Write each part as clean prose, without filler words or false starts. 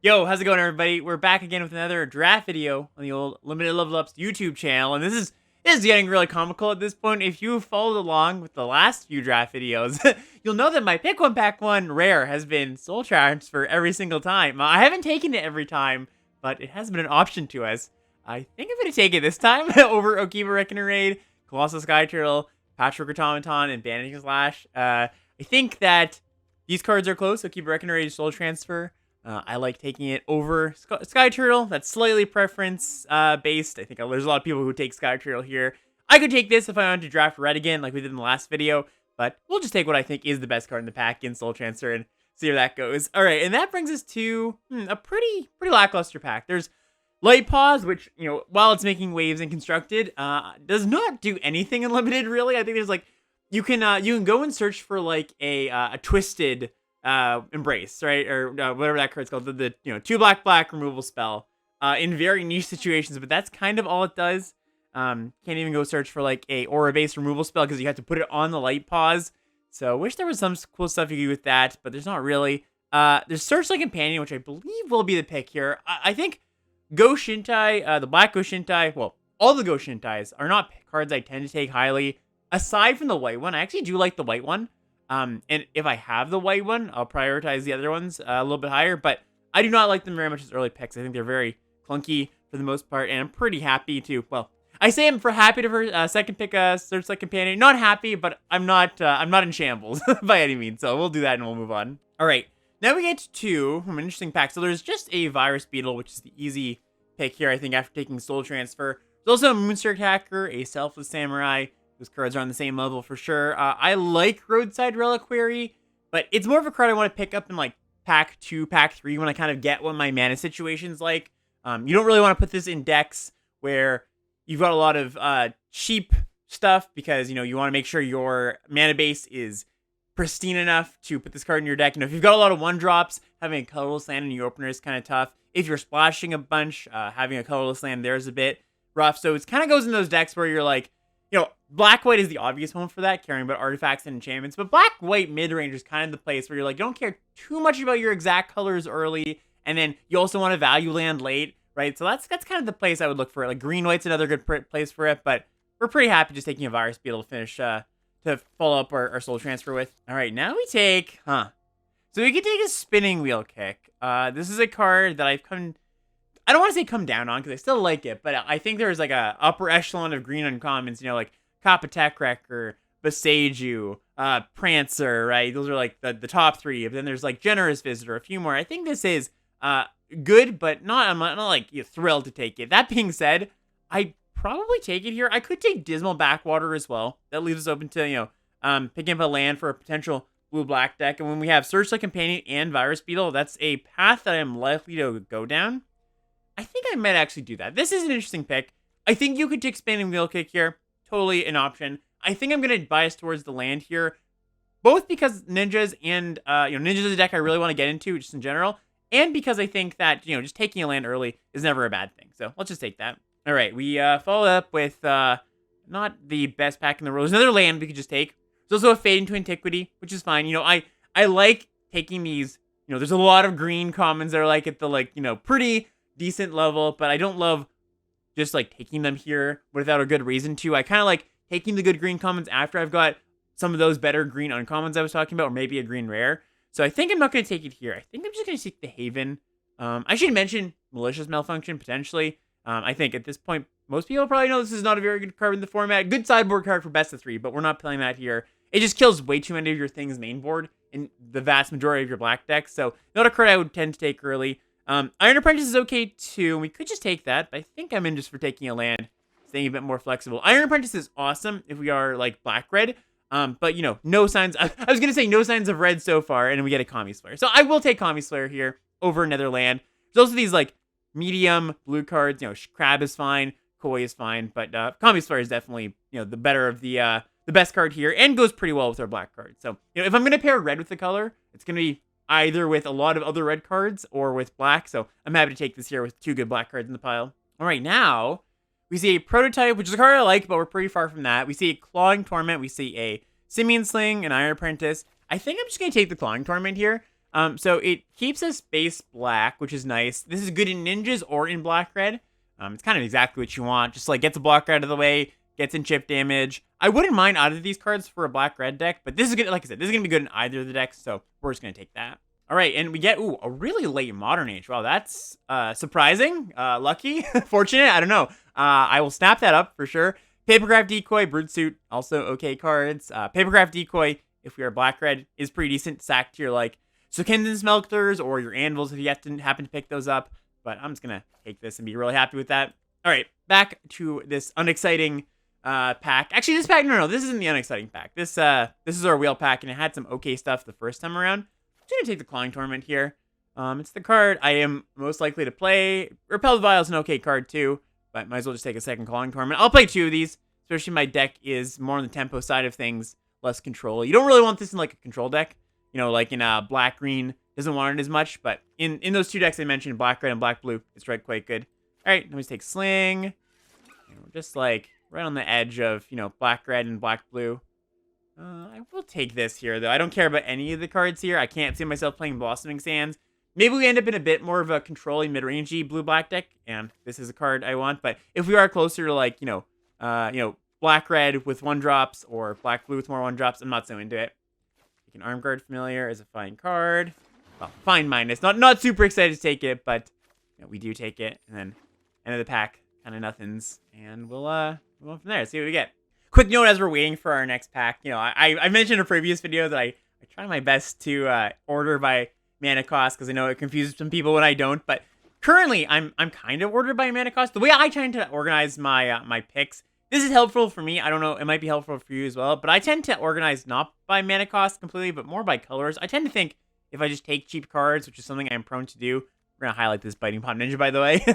Yo, how's it going, everybody? We're back again with another draft video on the old Limited Level Ups YouTube channel, and this is getting really comical at this point. If you followed along with the last few draft videos, you'll know that my pick one pack one rare has been soul transfer every single time. I haven't taken it every time, but it has been an option to us. I think I'm gonna take it this time over Okiba Reckoner Raid, Colossal Sky Turtle, Patchwork Automaton, and Banishing Slash. I think that these cards are close. Okiba Reckoner Raid, Soul Transfer. I like taking it over Sky Turtle. That's slightly preference based. I think there's a lot of people who take Sky Turtle here. I could take this if I wanted to draft red again, like we did in the last video, but we'll just take what I think is the best card in the pack in Soul Transfer and see where that goes. All right, and that brings us to a pretty lackluster pack. There's Light Pause, which, while it's making waves and constructed, does not do anything in limited, really. I think there's like you can go and search for like a twisted embrace, right, or whatever that card's called, the 2 black removal spell in very niche situations, but that's kind of all it does. Can't even go search for like a aura based removal spell because you have to put it on the Light Pause. So wish there was some cool stuff you could do with that, but there's not really. There's Searchlight Companion, which I believe will be the pick here. I think Go Shintai, the black Go Shintai, well, all the Go Shintais are not cards I tend to take highly, aside from the white one. I actually do like the white one. And if I have the white one, I'll prioritize the other ones a little bit higher, but I do not like them very much as early picks. I think they're very clunky for the most part, and I'm pretty happy to, well, I say I'm happy to second pick a Searchlight Companion. Not happy, but I'm not in shambles by any means, so we'll do that and we'll move on. All right, now we get to an interesting pack. So there's just a Virus Beetle, which is the easy pick here, I think, after taking Soul Transfer. There's also a Moonstar Hacker, a Selfless Samurai. Those cards are on the same level for sure. I like Roadside Reliquary, but it's more of a card I want to pick up in like pack 2, pack 3 when I kind of get what my mana situation's like. You don't really want to put this in decks where you've got a lot of cheap stuff because, you want to make sure your mana base is pristine enough to put this card in your deck. If you've got a lot of 1-drops, having a colorless land in your opener is kind of tough. If you're splashing a bunch, having a colorless land there is a bit rough. So it kind of goes in those decks where you're like, black-white is the obvious one for that, caring about artifacts and enchantments. But black-white mid-range is kind of the place where you're like, you don't care too much about your exact colors early, and then you also want to value land late, right? So that's kind of the place I would look for it. Like green-white's another good place for it, but we're pretty happy just taking a Virus Beetle to finish, to follow up our Soul Transfer with. All right, now we take, so we can take a Spinning Wheel Kick. This is a card that I don't want to say come down on because I still like it, but I think there's like a upper echelon of green uncommons, like Kappa Wrecker, Beseiju, Prancer, right? Those are like the top 3. But then there's like Generous Visitor, a few more. I think this is good, but I'm not like thrilled to take it. That being said, I'd probably take it here. I could take Dismal Backwater as well. That leaves us open to, picking up a land for a potential blue-black deck. And when we have Searchlight Companion and Virus Beetle, that's a path that I'm likely to go down. I think I might actually do that. This is an interesting pick. I think you could take Spinning Wheel Kick here. Totally an option. I think I'm going to bias towards the land here, both because Ninjas and, Ninjas is a deck I really want to get into just in general, and because I think that, just taking a land early is never a bad thing. So let's just take that. All right, we follow up with not the best pack in the world. There's another land we could just take. There's also a Fade into Antiquity, which is fine. I like taking these, there's a lot of green commons that are like at the pretty decent level, but I don't love just like taking them here without a good reason to. I kind of like taking the good green commons after I've got some of those better green uncommons I was talking about, or maybe a green rare. So I think I'm not going to take it here. I think I'm just going to take the Haven. I should mention Malicious Malfunction potentially. I think at this point, most people probably know this is not a very good card in the format. Good sideboard card for best of 3, but we're not playing that here. It just kills way too many of your things main board in the vast majority of your black decks. So not a card I would tend to take early. Iron Apprentice is okay too. We could just take that, but I think I'm in just for taking a land, staying a bit more flexible. Iron Apprentice is awesome if we are like black-red, but no signs. I was gonna say no signs of red so far, and we get a Kami Slayer. So I will take Kami Slayer here over another land. There's also these like medium blue cards. Crab is fine, Koi is fine, but Kami Slayer is definitely the better of the best card here, and goes pretty well with our black card. So if I'm gonna pair red with the color, it's gonna be either with a lot of other red cards or with black. So I'm happy to take this here with 2 good black cards in the pile. All right, now we see a Prototype, which is a card I like, but we're pretty far from that. We see a Clawing Torment. We see a Simian Sling, an Iron Apprentice. I think I'm just going to take the Clawing Torment here. So it keeps us base black, which is nice. This is good in ninjas or in black-red. It's kind of exactly what you want. Just like gets the blocker out of the way, gets in chip damage. I wouldn't mind either of these cards for a black-red deck, but this is good. Like I said, this is gonna be good in either of the decks, so we're just gonna take that. All right, and we get a really late Modern Age. Wow, that's surprising, lucky, fortunate. I don't know. I will snap that up for sure. Papercraft Decoy, Broodsuit, also okay cards. Papercraft Decoy, if we are black-red, is pretty decent. Sack to your like Sokenden Smelters or your Anvils if you happen to pick those up. But I'm just gonna take this and be really happy with that. All right, back to this unexciting pack. Actually, this pack, no, this isn't the unexciting pack. This is our wheel pack, and it had some okay stuff the first time around. I'm gonna take the Clawing Torment here. It's the card I am most likely to play. Repelled Vial is an okay card too, but might as well just take a second Clawing Torment. I'll play 2 of these, especially my deck is more on the tempo side of things, less control. You don't really want this in like a control deck, you know, like in black-green doesn't want it as much, but in those 2 decks I mentioned, black-red and black-blue, it's right quite good. All right, let me take Sling. And we're just like right on the edge of, you know, black-red and black-blue. I will take this here, though. I don't care about any of the cards here. I can't see myself playing Blossoming Sands. Maybe we end up in a bit more of a controlling mid-rangey blue-black deck, and this is a card I want. But if we are closer to, like, you know, black-red with 1-drops or black-blue with more 1-drops, I'm not so into it. Take an Arm Guard Familiar as a fine card. Well, fine minus. Not super excited to take it, but you know, we do take it. And then end of the pack, kind of nothings. And we'll move on from there. See what we get. Quick note as we're waiting for our next pack. You know, I mentioned in a previous video that I try my best to order by mana cost because I know it confuses some people when I don't. But currently, I'm kind of ordered by mana cost. The way I tend to organize my my picks, this is helpful for me. I don't know, it might be helpful for you as well. But I tend to organize not by mana cost completely, but more by colors. I tend to think if I just take cheap cards, which is something I'm prone to do. We're gonna highlight this Biting Palm Ninja, by the way.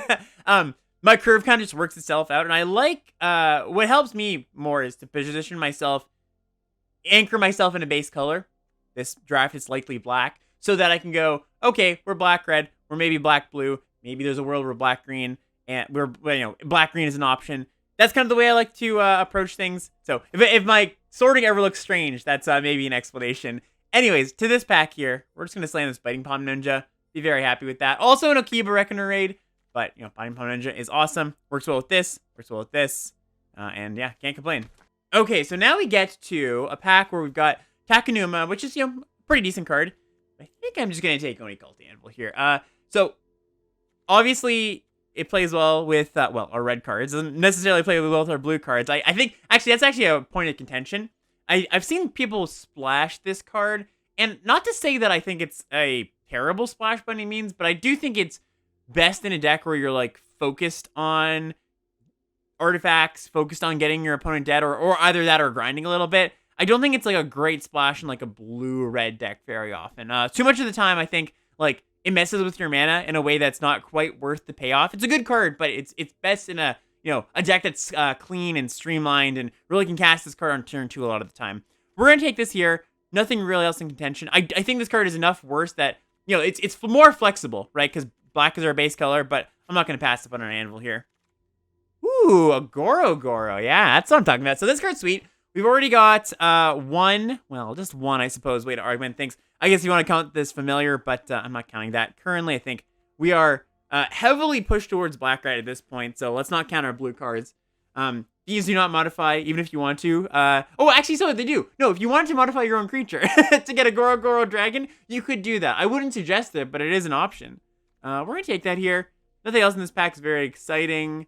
My curve kind of just works itself out, and I like, what helps me more is to position myself, anchor myself in a base color. This draft is likely black, so that I can go, okay, we're black-red, we're maybe black-blue, maybe there's a world where black-green, and black-green is an option. That's kind of the way I like to approach things. So if my sorting ever looks strange, that's maybe an explanation. Anyways, to this pack here, we're just going to slam this Biting Palm Ninja. Be very happy with that. Also an Okiba Reckoner raid. But, you know, Biting Palm Ninja is awesome. Works well with this. Works well with this. And, yeah, can't complain. Okay, so now we get to a pack where we've got Takenuma, which is, you know, a pretty decent card. I think I'm just going to take Oni Cult Anvil here. So, obviously, it plays well with, well, our red cards. It doesn't necessarily play well with our blue cards. I think, actually, that's actually a point of contention. I've seen people splash this card. And not to say that I think it's a terrible splash by any means, but I do think it's best in a deck where you're like focused on artifacts, focused on getting your opponent dead, or either that or grinding a little bit. I don't think it's like a great splash in like a blue-red deck very often. Too much of the time, I think like it messes with your mana in a way that's not quite worth the payoff. It's a good card, but it's best in a a deck that's clean and streamlined and really can cast this card on turn 2 a lot of the time. We're gonna take this here. Nothing really else in contention. I think this card is enough worse that it's more flexible, right? Because black is our base color, but I'm not going to pass up on an Anvil here. Ooh, a Goro. Yeah, that's what I'm talking about. So this card's sweet. We've already got one, well, just one, I suppose, way to augment things. I guess you want to count this familiar, but I'm not counting that. Currently, I think we are heavily pushed towards black-red at this point, so let's not count our blue cards. These do not modify, even if you want to. Oh, actually, so they do. No, if you wanted to modify your own creature to get a Goro Dragon, you could do that. I wouldn't suggest it, but it is an option. We're going to take that here. Nothing else in this pack is very exciting.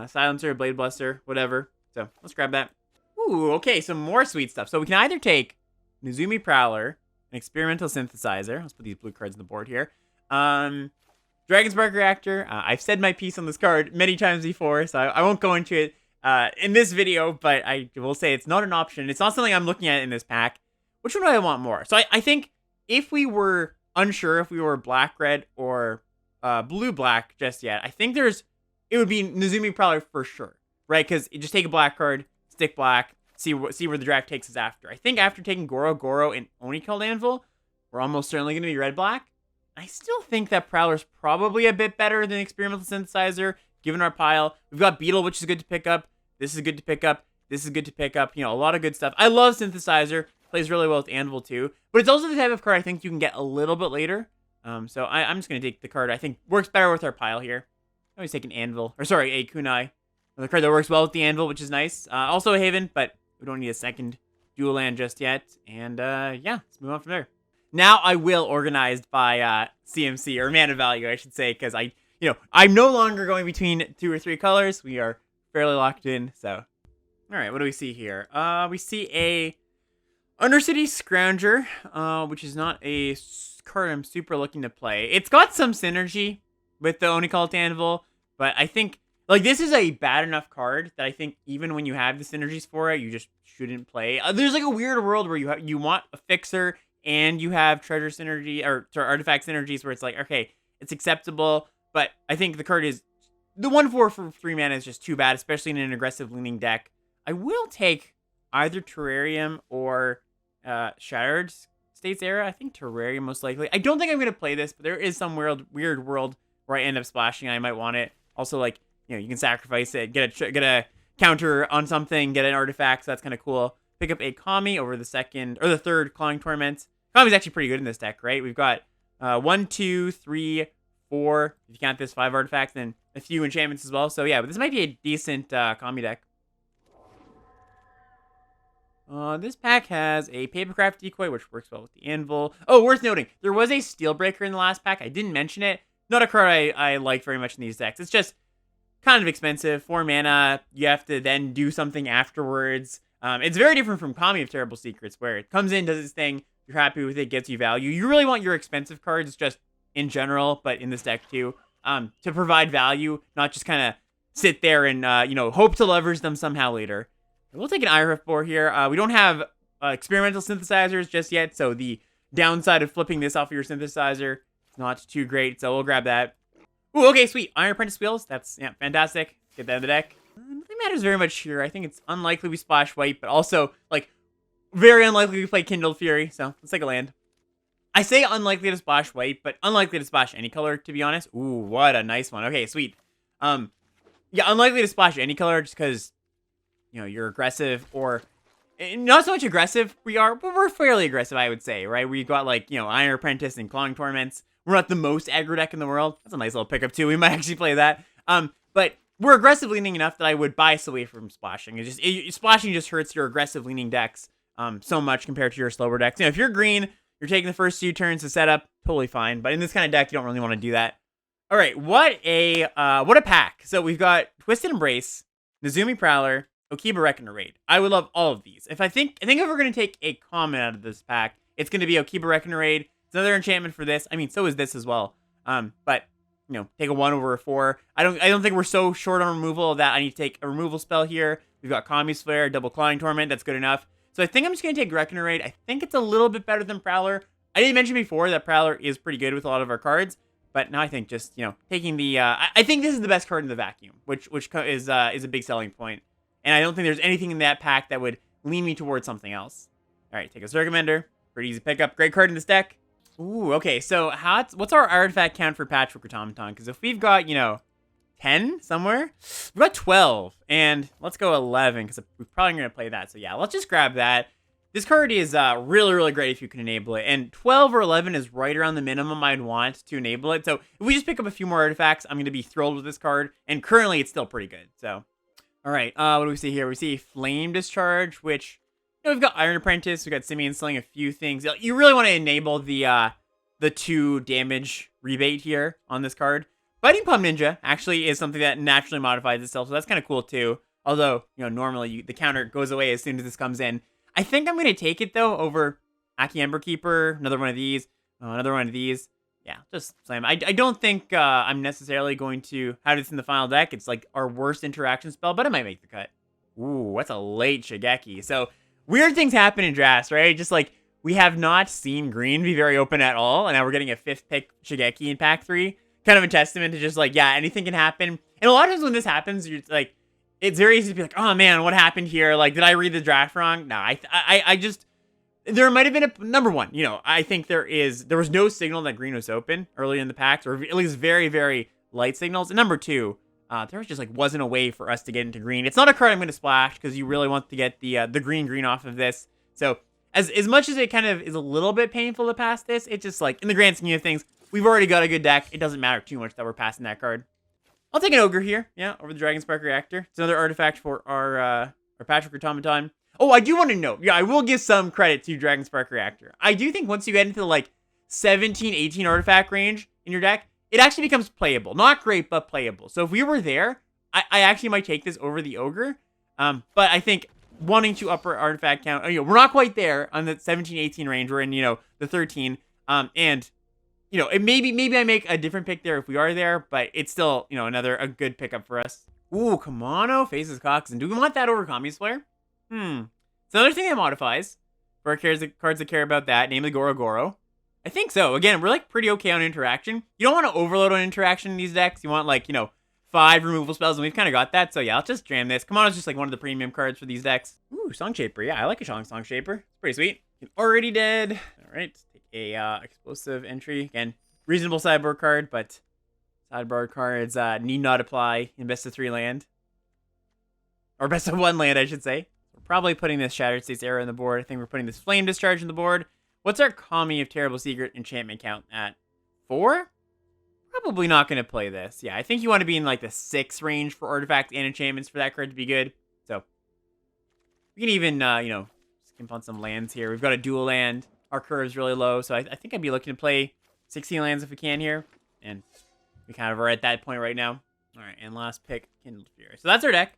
Silencer, Blade Buster, whatever. So let's grab that. Ooh, okay, some more sweet stuff. So we can either take Nezumi Prowler, an Experimental Synthesizer. Let's put these blue cards on the board here. Dragon Spark Reactor. I've said my piece on this card many times before, so I won't go into it in this video, but I will say it's not an option. It's not something I'm looking at in this pack. Which one do I want more? So I think if we were unsure if we were black-red or blue-black just yet, I think it would be Nezumi Prowler for sure, right? Because you just take a black card, stick black, see where the draft takes us after. I think after taking Goro and Oni Cult Anvil, we're almost certainly going to be red-black. I still think that Prowler's probably a bit better than Experimental Synthesizer, given our pile. We've got Beetle, which is good to pick up. This is good to pick up. This is good to pick up. A lot of good stuff. I love Synthesizer. Plays really well with Anvil too. But it's also the type of card I think you can get a little bit later. So I'm just going to take the card I think works better with our pile here. I always take an Anvil. Or sorry, a Kunai. Another card that works well with the Anvil, which is nice. Also a Haven, but we don't need a second dual land just yet. And yeah, let's move on from there. Now I will organized by CMC, or mana value, I should say, because I'm no longer going between 2 or 3 colors. We are fairly locked in, so. All right, what do we see here? We see a Undercity Scrounger, which is not a card I'm super looking to play. It's got some synergy with the Onicult Anvil, but I think, like, this is a bad enough card that I think even when you have the synergies for it, you just shouldn't play. There's like a weird world where you want a fixer and you have treasure synergy, or artifact synergies where it's like, okay, it's acceptable, but I think the card is, the 1/4 for 3 mana is just too bad, especially in an aggressive leaning deck. I will take either Terrarium or Shattered States Era. I think Terrarium most likely. I don't think I'm going to play this, but there is some weird world where I end up splashing. I might want it. Also, like, you can sacrifice it, get a counter on something, get an artifact, so that's kind of cool. Pick up a Kami over the second, or the third Clawing Torment. Kami's actually pretty good in this deck, right? We've got 1, 2, 3, 4, if you count this, 5 artifacts, and a few enchantments as well. So yeah, but this might be a decent Kami deck. This pack has a Papercraft Decoy, which works well with the Anvil. Oh, worth noting, there was a Steelbreaker in the last pack. I didn't mention it. Not a card I like very much in these decks. It's just kind of expensive. 4 mana, you have to then do something afterwards. It's very different from Kami of Terrible Secrets, where it comes in, does its thing, you're happy with it, gets you value. You really want your expensive cards just in general, but in this deck too, to provide value, not just kind of sit there and, hope to leverage them somehow later. We'll take an Iron Boar here. We don't have experimental synthesizers just yet, so the downside of flipping this off of your synthesizer is not too great, so we'll grab that. Ooh, okay, sweet. Iron Apprentice Wheels. That's, yeah, fantastic. Get that in the deck. Nothing matters very much here. I think it's unlikely we splash white, but also, like, very unlikely we play Kindled Fury, so let's take a land. I say unlikely to splash white, but unlikely to splash any color, to be honest. Ooh, what a nice one. Okay, sweet. Yeah, unlikely to splash any color just because, you're aggressive, or not so much aggressive but we're fairly aggressive, I would say, right? We've got, like, Iron Apprentice and Clawing Torments. We're not the most aggro deck in the world. That's a nice little pickup too. We might actually play that. But we're aggressive leaning enough that I would bias away from splashing. Splashing just hurts your aggressive leaning decks so much compared to your slower decks. If you're green, you're taking the first 2 turns to set up, totally fine. But in this kind of deck, you don't really want to do that. All right, what a pack. So we've got Twisted Embrace, Nezumi Prowler, Okiba Reckoner Raid. I would love all of these. I think if we're going to take a common out of this pack, it's going to be Okiba Reckoner Raid. It's another enchantment for this. I mean, so is this as well. But take a 1 over a 4. I don't think we're so short on removal that I need to take a removal spell here. We've got Kami's Flare, double Clawing Torment. That's good enough. So I think I'm just going to take Reckoner Raid. I think it's a little bit better than Prowler. I did mention before that Prowler is pretty good with a lot of our cards. But now I think just, taking the... I think this is the best card in the vacuum, which is a big selling point. And I don't think there's anything in that pack that would lean me towards something else. All right, take a Circumender. Pretty easy pickup. Great card in this deck. Ooh, okay. So what's our artifact count for Patchwork Automaton? Because if we've got, 10 somewhere, we've got 12. And let's go 11 because we're probably going to play that. So yeah, let's just grab that. This card is really, really great if you can enable it. And 12 or 11 is right around the minimum I'd want to enable it. So if we just pick up a few more artifacts, I'm going to be thrilled with this card. And currently, it's still pretty good. So, all right. What do we see here? We see Flame Discharge, which, we've got Iron Apprentice. We've got Simian Sling, a few things. You really want to enable the 2 damage rebate here on this card. Biting Palm Ninja actually is something that naturally modifies itself. So that's kind of cool, too. Although, normally the counter goes away as soon as this comes in. I think I'm going to take it, though, over Aki Emberkeeper, another one of these, another one of these. Yeah, just slam. I don't think I'm necessarily going to have this in the final deck. It's like our worst interaction spell, but it might make the cut. Ooh, that's a late Shigeki. So, weird things happen in drafts, right? Just like, we have not seen green be very open at all, and now we're getting a 5th pick Shigeki in pack 3. Kind of a testament to just like, yeah, anything can happen. And a lot of times when this happens, you're like, it's very easy to be like, oh man, what happened here? Like, did I read the draft wrong? No, I just, there might have been number one, I think there was no signal that green was open early in the packs, or at least very, very light signals. And number 2, there was just like, wasn't a way for us to get into green. It's not a card I'm going to splash because you really want to get the green off of this. So as much as it kind of is a little bit painful to pass this, it's just like, in the grand scheme of things, we've already got a good deck. It doesn't matter too much that we're passing that card. I'll take an Ogre here. Yeah, over the Dragon Spark Reactor. It's another artifact for our Patrick Automaton. Oh, I do want to note. Yeah, I will give some credit to Dragon Spark Reactor. I do think once you get into the, like, 17, 18 artifact range in your deck, it actually becomes playable. Not great, but playable. So if we were there, I actually might take this over the Ogre. But I think wanting to up our artifact count, we're not quite there on the 17, 18 range. We're in, the 13. And, maybe I make a different pick there if we are there, but it's still, a good pickup for us. Ooh, Kamano faces Cox. And do we want that over Kami's Flare? It's another thing that modifies for our cards that care about that, namely Goro Goro. I think so. Again, we're like pretty okay on interaction. You don't want to overload on interaction in these decks. You want like, 5 removal spells, and we've kind of got that. So yeah, I'll just jam this. Kamano's just like one of the premium cards for these decks. Ooh, Song Shaper. Yeah, I like a Song Shaper. It's pretty sweet. Already dead. All right, take a explosive entry. Again, reasonable sideboard card, but sideboard cards need not apply in best of 3 land. Or best of 1 land, I should say. We're probably putting this Shattered States Arrow on the board. I think we're putting this Flame Discharge on the board. What's our Kami of Terrible Secret enchantment count at? 4? Probably not going to play this. Yeah, I think you want to be in like the 6 range for artifacts and enchantments for that card to be good. So, we can even, skimp on some lands here. We've got a dual land. Our curve's really low, so I think I'd be looking to play 16 lands if we can here. And we kind of are at that point right now. All right, and last pick, Kindled Fury. So that's our deck.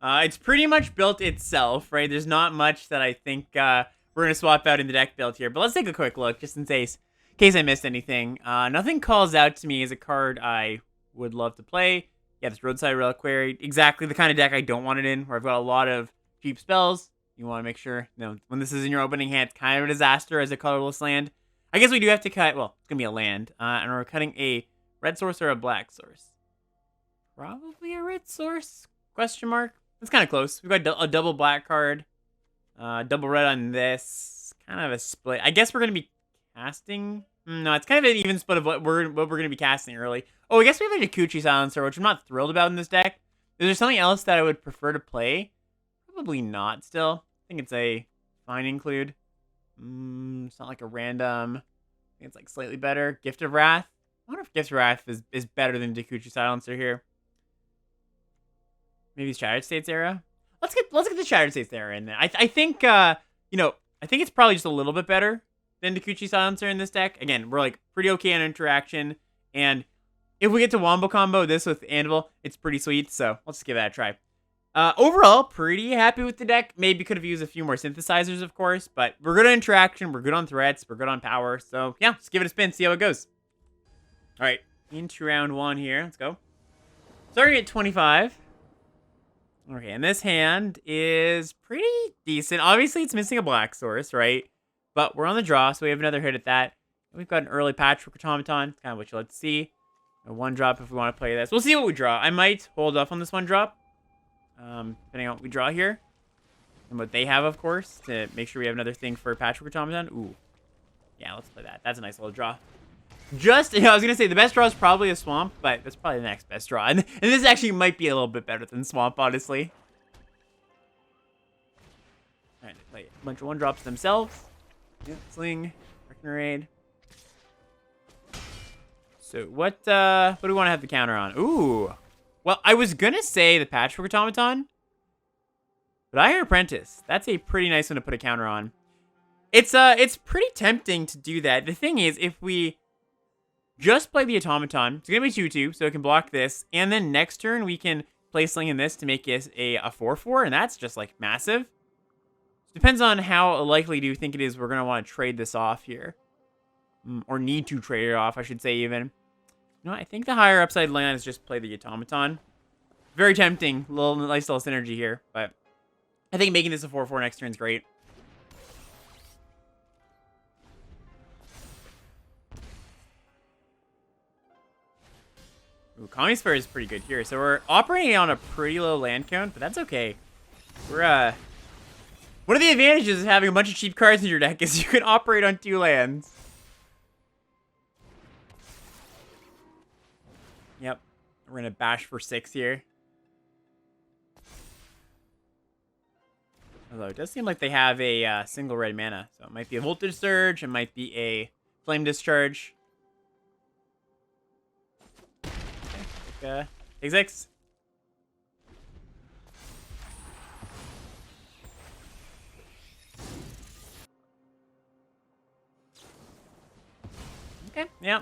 It's pretty much built itself, right? There's not much that I think we're going to swap out in the deck build here. But let's take a quick look, just in case I missed anything. Nothing calls out to me as a card I would love to play. Yeah, this Roadside Reliquary. Exactly the kind of deck I don't want it in, where I've got a lot of cheap spells. You want to make sure, when this is in your opening hand, it's kind of a disaster as a colorless land. I guess we do have to cut, well, it's going to be a land. And we're cutting a red source or a black source. Probably a red source? Question mark. It's kind of close. We've got a double black card. Double red on this. Kind of a split. I guess we're going to be casting. No, it's kind of an even split of what we're going to be casting early. Oh, I guess we have a Jacuzzi Silencer, which I'm not thrilled about in this deck. Is there something else that I would prefer to play? Probably not still. I think it's a fine include. It's not like a random. I think it's like slightly better. Gift of Wrath. I wonder if Gift of Wrath is better than Jacuzzi Silencer here. Maybe Shattered States era. Let's get the Shattered States era in there. I think I think it's probably just a little bit better than Jacuzzi Silencer in this deck. Again, we're like pretty okay on interaction, and if we get to Wombo combo this with Anvil, it's pretty sweet. So let's just give that a try. Overall, pretty happy with the deck. Maybe could have used a few more synthesizers, of course, but we're good on interaction, we're good on threats, we're good on power. So yeah, let's give it a spin, see how it goes. All right, into round 1 here. Let's go. Starting at 25. Okay, and this hand is pretty decent. Obviously, it's missing a black source, right? But we're on the draw, so we have another hit at that. And we've got an early Patchwork Automaton. It's kind of what you like to see. A 1-drop if we want to play this. We'll see what we draw. I might hold off on this 1-drop, depending on what we draw here. And what they have, of course, to make sure we have another thing for Patchwork Automaton. Ooh. Yeah, let's play that. That's a nice little draw. I was going to say the best draw is probably a Swamp, but that's probably the next best draw. And this actually might be a little bit better than Swamp, honestly. Alright, they play a bunch of 1-drops themselves. Yep, Sling, Raid. So what do we want to have the counter on? Ooh. Well, I was going to say the Patchwork Automaton, but Iron Apprentice. That's a pretty nice one to put a counter on. It's pretty tempting to do that. The thing is, if we just play the Automaton, it's going to be 2/2, so it can block this. And then next turn, we can play Sling in this to make it a 4/4, and that's just, like, massive. Depends on how likely do you think it is we're going to want to trade this off here. Or need to trade it off, I should say, even. I think the higher upside land is just play the Automaton. Very tempting. Nice little synergy here, but I think making this a 4/4 next turn is great. Ooh, Kami's Flare is pretty good here. So we're operating on a pretty low land count, but that's okay. We're, one of the advantages of having a bunch of cheap cards in your deck is you can operate on 2 lands. Yep. We're going to bash for 6 here. Although it does seem like they have a single red mana. So it might be a Voltage Surge. It might be a Flame Discharge. Okay, take 6. Okay, yeah.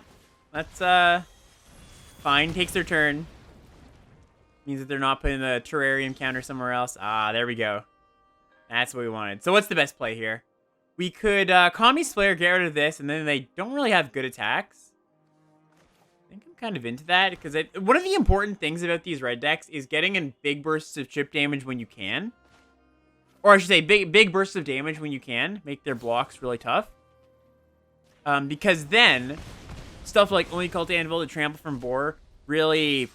That's fine. Takes their turn. Means that they're not putting the Terrarium counter somewhere else. Ah, there we go. That's what we wanted. So what's the best play here? We could Kami Slayer, get rid of this, and then they don't really have good attacks. I think I'm kind of into that, because one of the important things about these red decks is getting in big bursts of chip damage when you can. Or I should say big bursts of damage when you can. Make their blocks really tough. Because then, stuff like Only Cult Anvil, the Trample from Boar, really,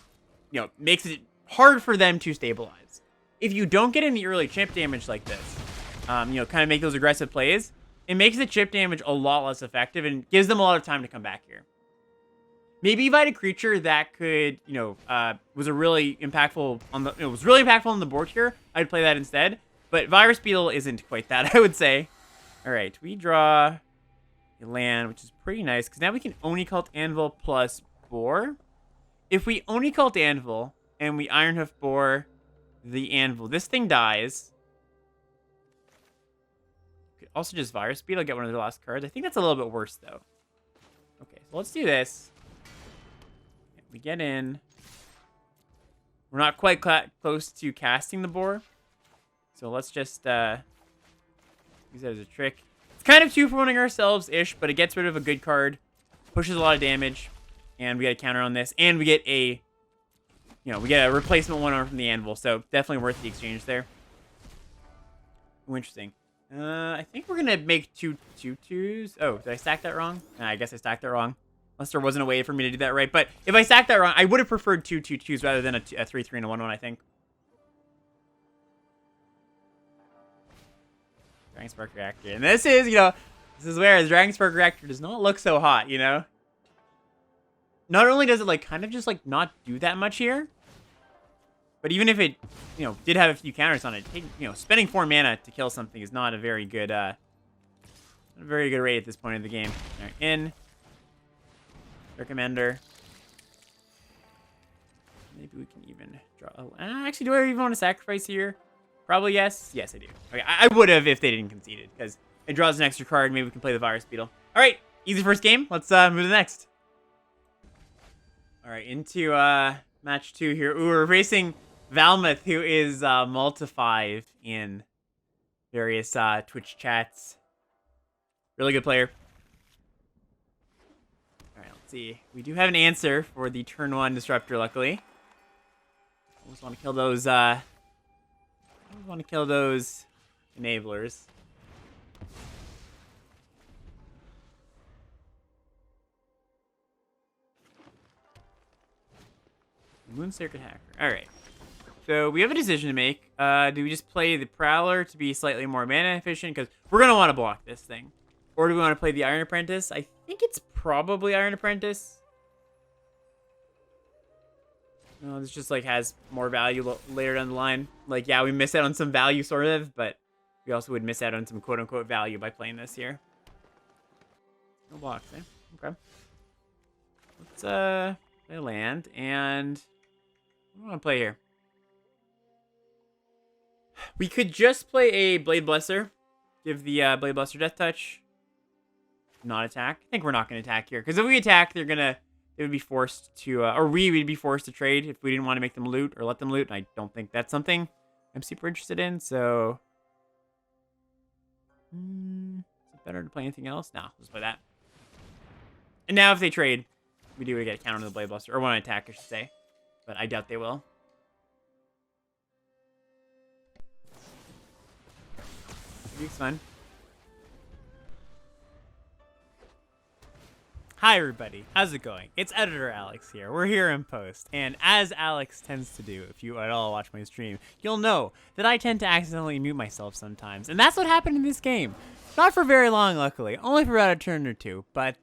makes it hard for them to stabilize. If you don't get any early chip damage like this, kind of make those aggressive plays, it makes the chip damage a lot less effective and gives them a lot of time to come back here. Maybe if I had a creature that could, was really impactful on the board here, I'd play that instead. But Virus Beetle isn't quite that, I would say. All right, we draw a land, which is pretty nice, because now we can Oni Cult Anvil plus Boar. If we Oni Cult Anvil and we Ironhoof Boar the Anvil, this thing dies. Could also just Virus Beetle, get one of their last cards. I think that's a little bit worse, though. Okay, so let's do this. We get in. We're not quite close to casting the Boar. So let's just use that as a trick. It's kind of 2-for-1ing ourselves-ish, but it gets rid of a good card. Pushes a lot of damage. And we get a counter on this. And we get a, we get a replacement 1-arm from the Anvil. So definitely worth the exchange there. Ooh, interesting. I think we're going to make 2/2s. Oh, did I stack that wrong? Nah, I guess I stacked that wrong. Unless there wasn't a way for me to do that right. But if I stacked that wrong, I would have preferred 2/2s rather than a 3/3 and a 1/1, I think. Dragon Spark Reactor. And this is, this is where the Dragon Spark Reactor does not look so hot, Not only does it, kind of just, not do that much here, but even if it, did have a few counters on it, spending 4 mana to kill something is not a very good, rate at this point in the game. All right, in. Recommender. Maybe we can even draw. Actually, do I even want to sacrifice here? Probably yes. Yes, I do. Okay, I would have if they didn't concede it, because it draws an extra card. Maybe we can play the Virus Beetle. All right, easy first game. Let's move to the next. All right, into match 2 here. Ooh, we're facing Valmuth, who is multi-5 in various Twitch chats. Really good player. All right, let's see. We do have an answer for the turn 1 Disruptor, luckily. Always want to kill those. Always want to kill those enablers. Moon Circuit Hacker. All right. So we have a decision to make. Do we just play the Prowler to be slightly more mana efficient? Because we're going to want to block this thing. Or do we want to play the Iron Apprentice? I think it's probably Iron Apprentice. No, this just has more value later down the line. Yeah, we miss out on some value sort of, but we also would miss out on some quote-unquote value by playing this here. No blocks, eh? Okay. Let's play land, and what do we want to play here? We could just play a Blade Blesser. Give the Blade Blesser Death Touch. Not attack. I think we're not going to attack here, because if we attack, they would be forced to, or we would be forced to trade if we didn't want to make them loot or let them loot. And I don't think that's something I'm super interested in. So, is it better to play anything else? No, let's play that. And now if they trade, we do get a counter on the Blade Buster, or want to attack, I should say. But I doubt they will. It's fun. Hi everybody, how's it going? It's Editor Alex here. We're here in post, and as Alex tends to do, if you at all watch my stream, you'll know that I tend to accidentally mute myself sometimes, and that's what happened in this game. Not for very long, luckily, only for about a turn or two, but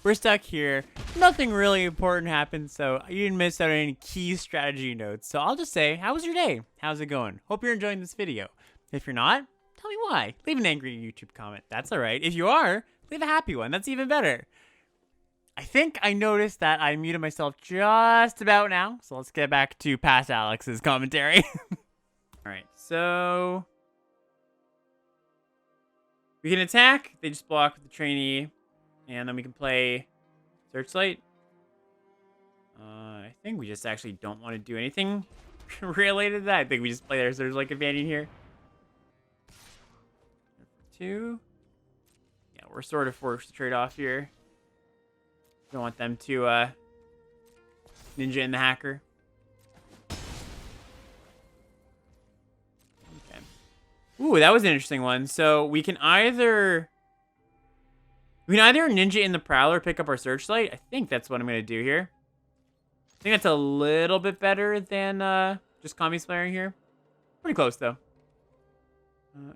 we're stuck here. Nothing really important happened, so you didn't miss out on any key strategy notes. So I'll just say, how was your day? How's it going? Hope you're enjoying this video. If you're not, tell me why. Leave an angry YouTube comment. That's all right. If you are, leave a happy one. That's even better. I think I noticed that I muted myself just about now. So let's get back to past Alex's commentary. All right, so we can attack. They just block with the trainee. And then we can play Searchlight. I think we just actually don't want to do anything related to that. I think we just play their Searchlight companion here. 2. Yeah, we're sort of forced to trade off here. Don't want them to ninja in the hacker. Okay. Ooh, that was an interesting one. So we can either ninja in the Prowler, pick up our Searchlight. I think that's what I'm gonna do here. I think that's a little bit better than just Kami's flaring here. Pretty close though.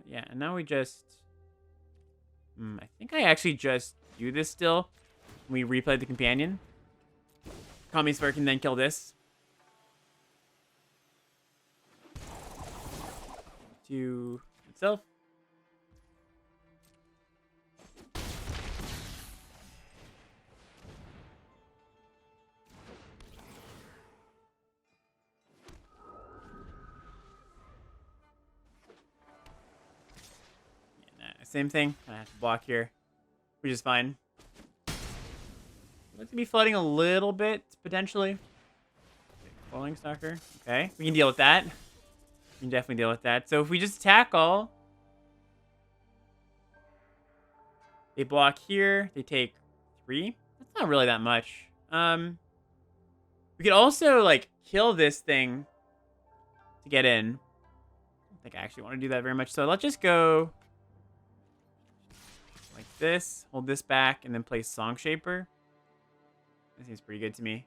Yeah, and now we just. I think I actually just do this still. We replay the companion. Kami's flare can then kill this. To itself. Same thing. I have to block here, which is fine. Looks to be flooding a little bit, potentially. Falling Stalker. Okay, we can deal with that. We can definitely deal with that. So if we just attack all, they block here. They take 3. That's not really that much. We could also like kill this thing to get in. I don't think I actually want to do that very much. So let's just go like this, hold this back, and then play Song Shaper. That seems pretty good to me.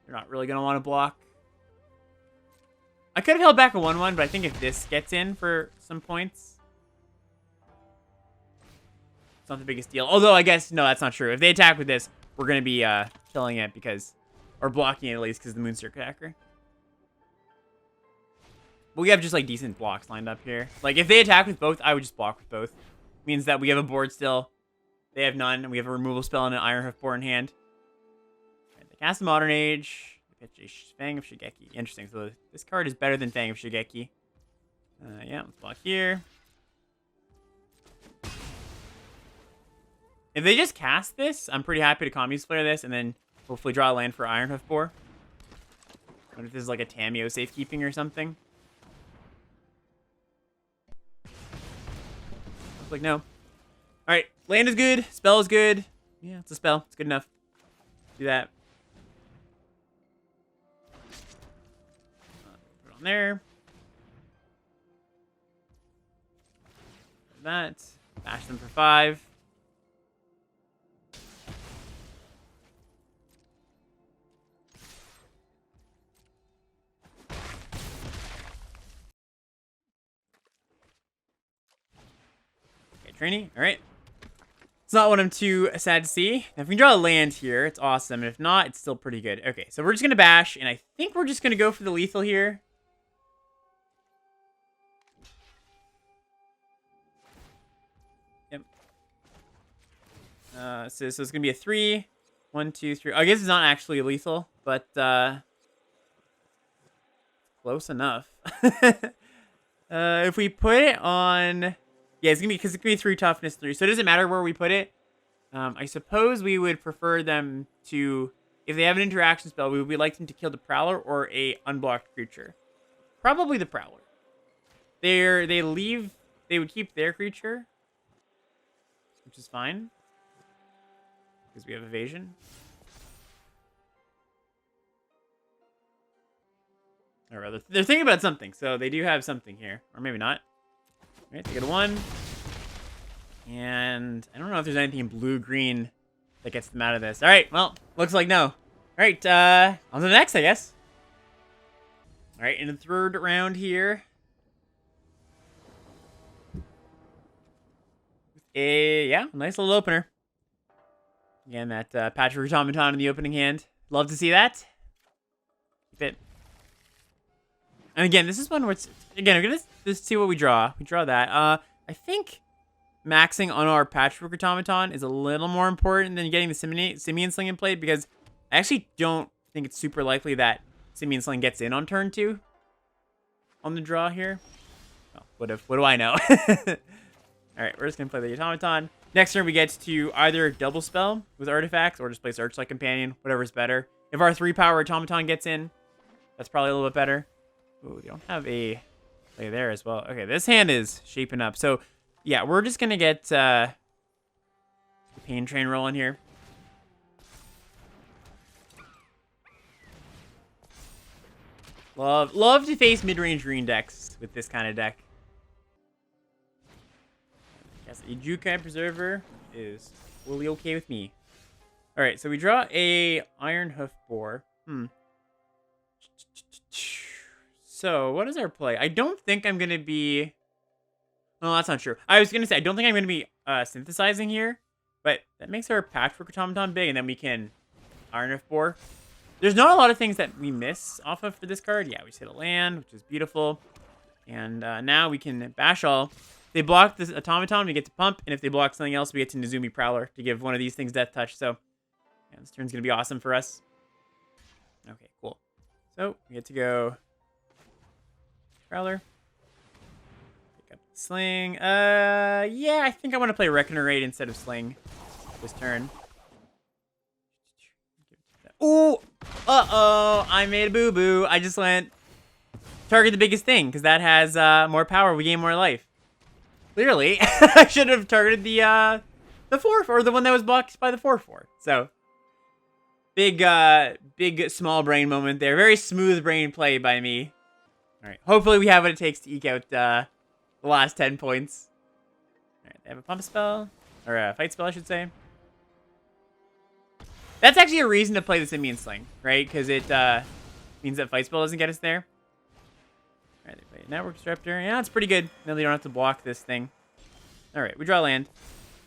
You're not really going to want to block. I could have held back a 1-1, but I think if this gets in for some points, it's not the biggest deal. Although, I guess, no, that's not true. If they attack with this, we're going to be killing it because, or blocking it at least because of the Moonstruck Hacker. But we have just, like, decent blocks lined up here. Like, if they attack with both, I would just block with both. Means that we have a board still. They have none, and we have a removal spell and an Iron Hoof board in hand. Right, they cast Modern Age. They get a Fang of Shigeki. Interesting. So this card is better than Fang of Shigeki. Yeah, let's block here. If they just cast this, I'm pretty happy to Kami's Flare this, and then hopefully draw a land for Iron Hoof board. What if this is like a Tameo safekeeping or something? Like, no. All right, land is good. Spell is good. Yeah, it's a spell. It's good enough. Do that. Put it on there. That. Bash them for 5. Trainee. All right. It's not what I'm too sad to see. Now, if we can draw a land here, it's awesome. And if not, it's still pretty good. Okay, so we're just going to bash. And I think we're just going to go for the lethal here. Yep. So it's going to be a 3. 1, 2, 3. I guess it's not actually lethal, but close enough. If we put it on... Yeah, it's gonna be 3 toughness 3, so it doesn't matter where we put it. I suppose we would prefer them to, if they have an interaction spell, we would like them to kill the Prowler or a unblocked creature. Probably the Prowler. They would keep their creature, which is fine because we have evasion. Or rather, they're thinking about something, so they do have something here, or maybe not. All right, they get a 1. And I don't know if there's anything in blue-green that gets them out of this. All right, well, looks like no. All right, on to the next, I guess. All right, in the 3rd round here. Yeah, nice little opener. Again, that Patrick Automaton in the opening hand. Love to see that. Keep it. And again, this is one where it's, again, we're gonna just see what we draw. We draw that. I think maxing on our Patchwork Automaton is a little more important than getting the Simian Sling in play, because I actually don't think it's super likely that Simian Sling gets in on turn 2 on the draw here. Oh, what do I know? Alright, we're just gonna play the Automaton. Next turn we get to either double spell with artifacts or just play Searchlight Companion, whatever's better. If our 3-power Automaton gets in, that's probably a little bit better. Ooh, we don't have a play there as well. Okay, this hand is shaping up. So, yeah, we're just gonna get the Pain Train rolling here. Love to face mid-range green decks with this kind of deck. Yes, a Jukai Preserver is fully okay with me. Alright, so we draw a Iron Hoof Boar. So, what is our play? I don't think I'm going to be... No, that's not true. I was going to say, I don't think I'm going to be synthesizing here. But that makes our Patchwork Automaton big, and then we can Iron Hoof Boar. There's not a lot of things that we miss off of for this card. Yeah, we just hit a land, which is beautiful. And now we can bash all. If they block this Automaton, we get to pump. And if they block something else, we get to Nezumi Prowler to give one of these things Death Touch. So, yeah, this turn's going to be awesome for us. Okay, cool. So, we get to go Prowler. Pick up the Sling. Yeah, I think I want to play Reckoner Raid instead of Sling this turn. Ooh! Uh-oh! I made a boo-boo. I just went target the biggest thing, because that has more power. We gain more life. Clearly, I should have targeted the 4-4, or the one that was blocked by the 4-4. So, big small brain moment there. Very smooth brain play by me. Alright, hopefully we have what it takes to eke out the last 10 points. Alright, they have a pump spell, or a fight spell, I should say. That's actually a reason to play the Simian Sling, right? Because it means that Fight Spell doesn't get us there. Alright, they play Network Disruptor. Yeah, it's pretty good. Now they don't have to block this thing. Alright, we draw land.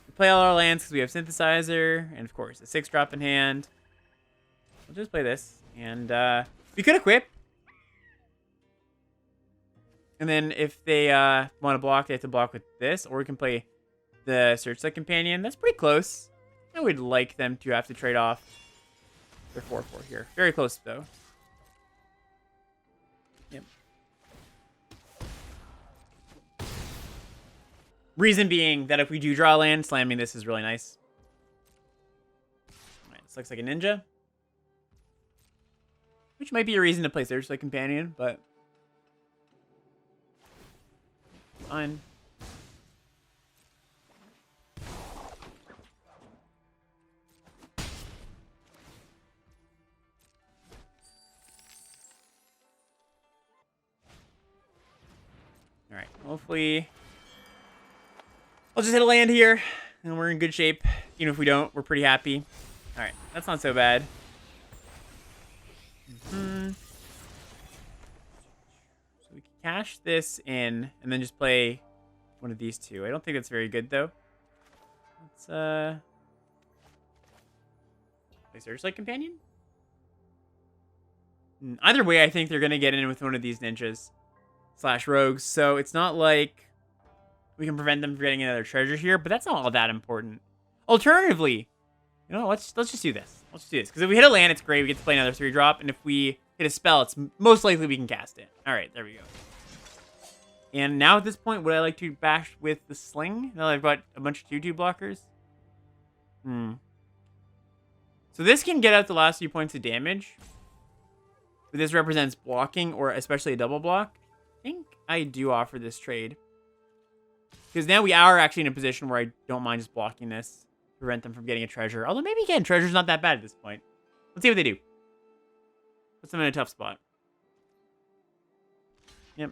We play all our lands because we have Synthesizer, and of course, a 6-drop in hand. We'll just play this. And we could equip. And then if they want to block, they have to block with this. Or we can play the Searchlight Companion. That's pretty close. I would like them to have to trade off their 4-4 here. Very close, though. Yep. Reason being that if we do draw land, slamming this is really nice. Alright, this looks like a ninja. Which might be a reason to play Searchlight Companion, but... fine. Alright, hopefully I'll just hit a land here, and we're in good shape. Even if we don't, we're pretty happy. Alright, that's not so bad. So we can cash this in, and then just play one of these two. I don't think that's very good, though. Let's, play Searchlight Companion? Either way, I think they're going to get in with one of these ninjas. / rogues, so it's not like we can prevent them from getting another treasure here, but that's not all that important. Alternatively, you know, let's just do this. Let's just do this, because if we hit a land, it's great. We get to play another 3-drop, and if we hit a spell, it's most likely we can cast it. All right, there we go. And now at this point, would I like to bash with the Sling? Now that I've got a bunch of 2/2 blockers. So this can get out the last few points of damage. But this represents blocking, or especially a double block. I think I do offer this trade. Because now we are actually in a position where I don't mind just blocking this. Prevent them from getting a treasure. Although maybe, again, treasure's not that bad at this point. Let's see what they do. Puts them in a tough spot. Yep.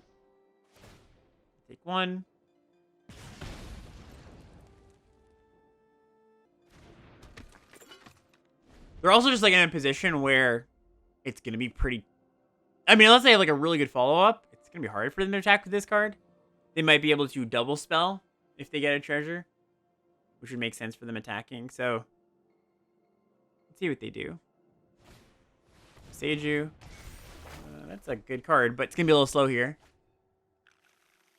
Take one. They're also just like in a position where it's going to be pretty... I mean, unless they have like a really good follow-up, it's going to be hard for them to attack with this card. They might be able to double spell if they get a treasure, which would make sense for them attacking. So, let's see what they do. Seiju. that's a good card, but it's going to be a little slow here.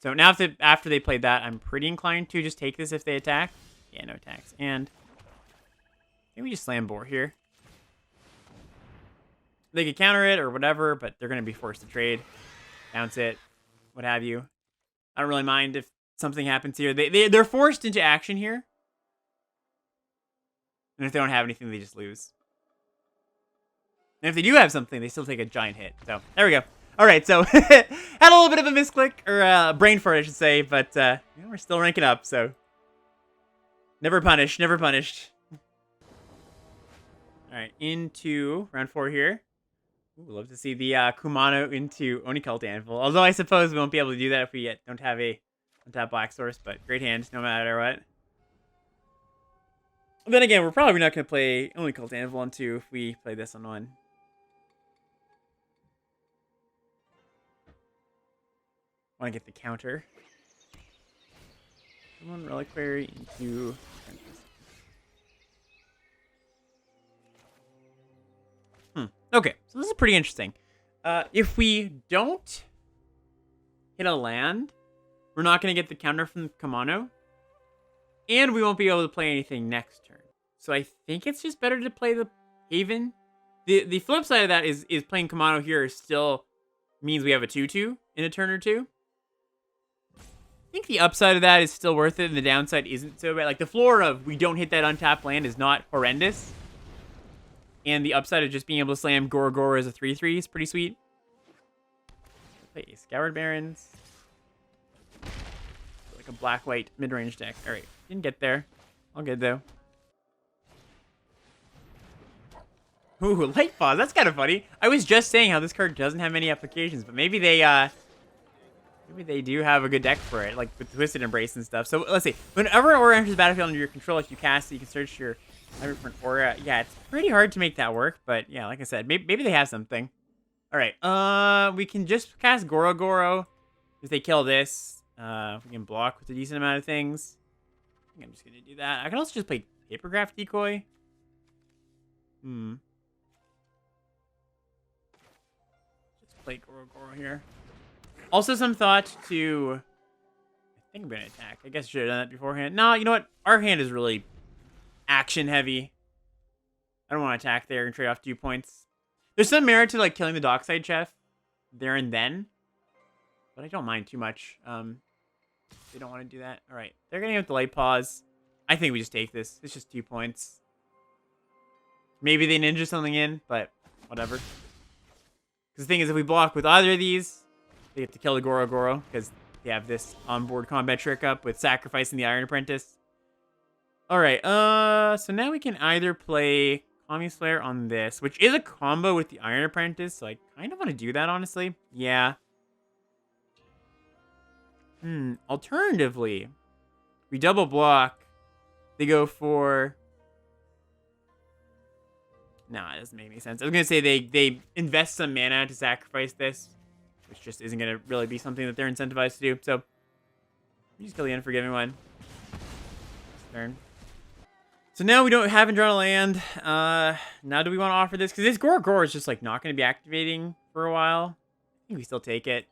So now after they played that, I'm pretty inclined to just take this if they attack. Yeah, no attacks. And maybe we just slam Boar here. They could counter it or whatever, but they're going to be forced to trade. Bounce it, what have you. I don't really mind if something happens here. They're forced into action here. And if they don't have anything, they just lose. And if they do have something, they still take a giant hit. So, there we go. All right, so had a little bit of a misclick, or brain fart, I should say, but we're still ranking up, so never punished, never punished. All right, into round 4 here. Ooh, love to see the Kumano into Oni Cult Anvil, although I suppose we won't be able to do that if we don't have a untap black source, but great hand, no matter what. Then again, we're probably not going to play Oni Cult Anvil on 2 if we play this on 1. Want to get the counter. One Reliquary into... Okay, so this is pretty interesting. If we don't hit a land, we're not going to get the counter from Kamano. And we won't be able to play anything next turn. So I think it's just better to play the Haven. The flip side of that is playing Kamano here still means we have a 2-2 in a turn or 2. I think the upside of that is still worth it, and the downside isn't so bad. Like, the floor of we don't hit that untapped land is not horrendous. And the upside of just being able to slam Goro as a 3-3 is pretty sweet. Play Scoured Barons. Like a black-white mid-range deck. Alright, didn't get there. All good, though. Ooh, Light Pause. That's kind of funny. I was just saying how this card doesn't have many applications, but maybe they do have a good deck for it, like with Twisted Embrace and stuff. So let's see. Whenever an aura enters the battlefield under your control, if you cast it, you can search your library for an aura. Yeah, it's pretty hard to make that work, but yeah, like I said, maybe they have something. All right, we can just cast Goro if they kill this. We can block with a decent amount of things. I think I'm just gonna do that. I can also just play Papergraph Decoy. Just play Goro here. Also, some thought to... I think I'm going to attack. I guess I should have done that beforehand. No, you know what? Our hand is really action-heavy. I don't want to attack there and trade off 2 points. There's some merit to, like, killing the Dockside Chef there and then. But I don't mind too much. They don't want to do that. All right. They're going to get the Light Pause. I think we just take this. It's just 2 points. Maybe they ninja something in, but whatever. Because the thing is, if we block with either of these... They get to kill the Goro because they have this onboard combat trick up with sacrificing the Iron Apprentice. Alright, so now we can either play Kami Slayer on this, which is a combo with the Iron Apprentice, so I kind of want to do that, honestly. Yeah. Alternatively, we double block. They go for... Nah, it doesn't make any sense. I was going to say they invest some mana to sacrifice this, which just isn't going to really be something that they're incentivized to do. So, we just kill the Unforgiving one. Turn. So now we haven't drawn a land. Now do we want to offer this? Because this Goro is just like not going to be activating for a while. I think we still take it.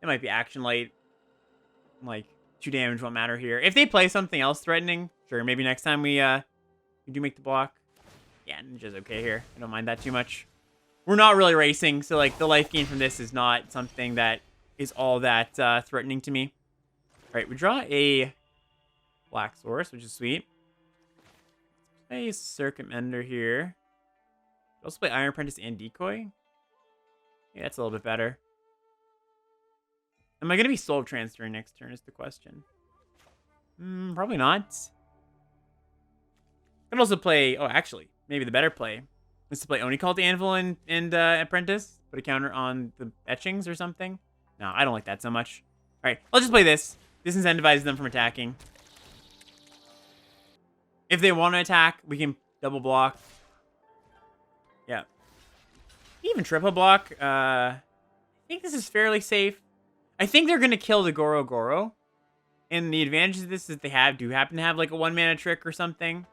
It might be action light. Like, 2 damage won't matter here. If they play something else threatening, sure, maybe next time we do make the block. Yeah, Ninja's okay here. I don't mind that too much. We're not really racing, so like the life gain from this is not something that is all that threatening to me. All right, we draw a black source, which is sweet. Let's play Circuit Mender here. Also play Iron Apprentice and Decoy. Yeah, that's a little bit better. Am I going to be soul transferring next turn is the question. Probably not. I could also play... Oh, actually, maybe the better play is to play Oni Cult Anvil and Apprentice. Put a counter on the etchings or something. No, I don't like that so much. All right, let's just play this. This incentivizes them from attacking. If they want to attack, we can double block. Yeah. Even triple block. I think this is fairly safe. I think they're going to kill the Goro. And the advantage of this is they do happen to have like a 1-mana trick or something.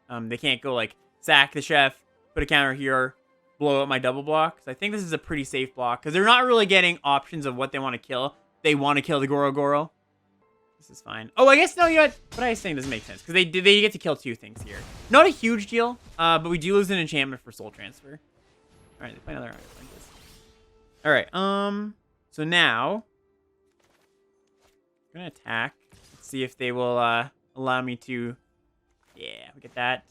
They can't go like sack the chef, put a counter here, blow up my double block. So I think this is a pretty safe block because they're not really getting options of what they want to kill. They want to kill the Goro. This is fine. Oh, I guess, no, you know what I was saying doesn't make sense because they get to kill 2 things here. Not a huge deal, but we do lose an enchantment for soul transfer. All right, they play another Iron Apprentice. All right, so now I'm gonna attack. Let's see if they will allow me to. Yeah, we get that.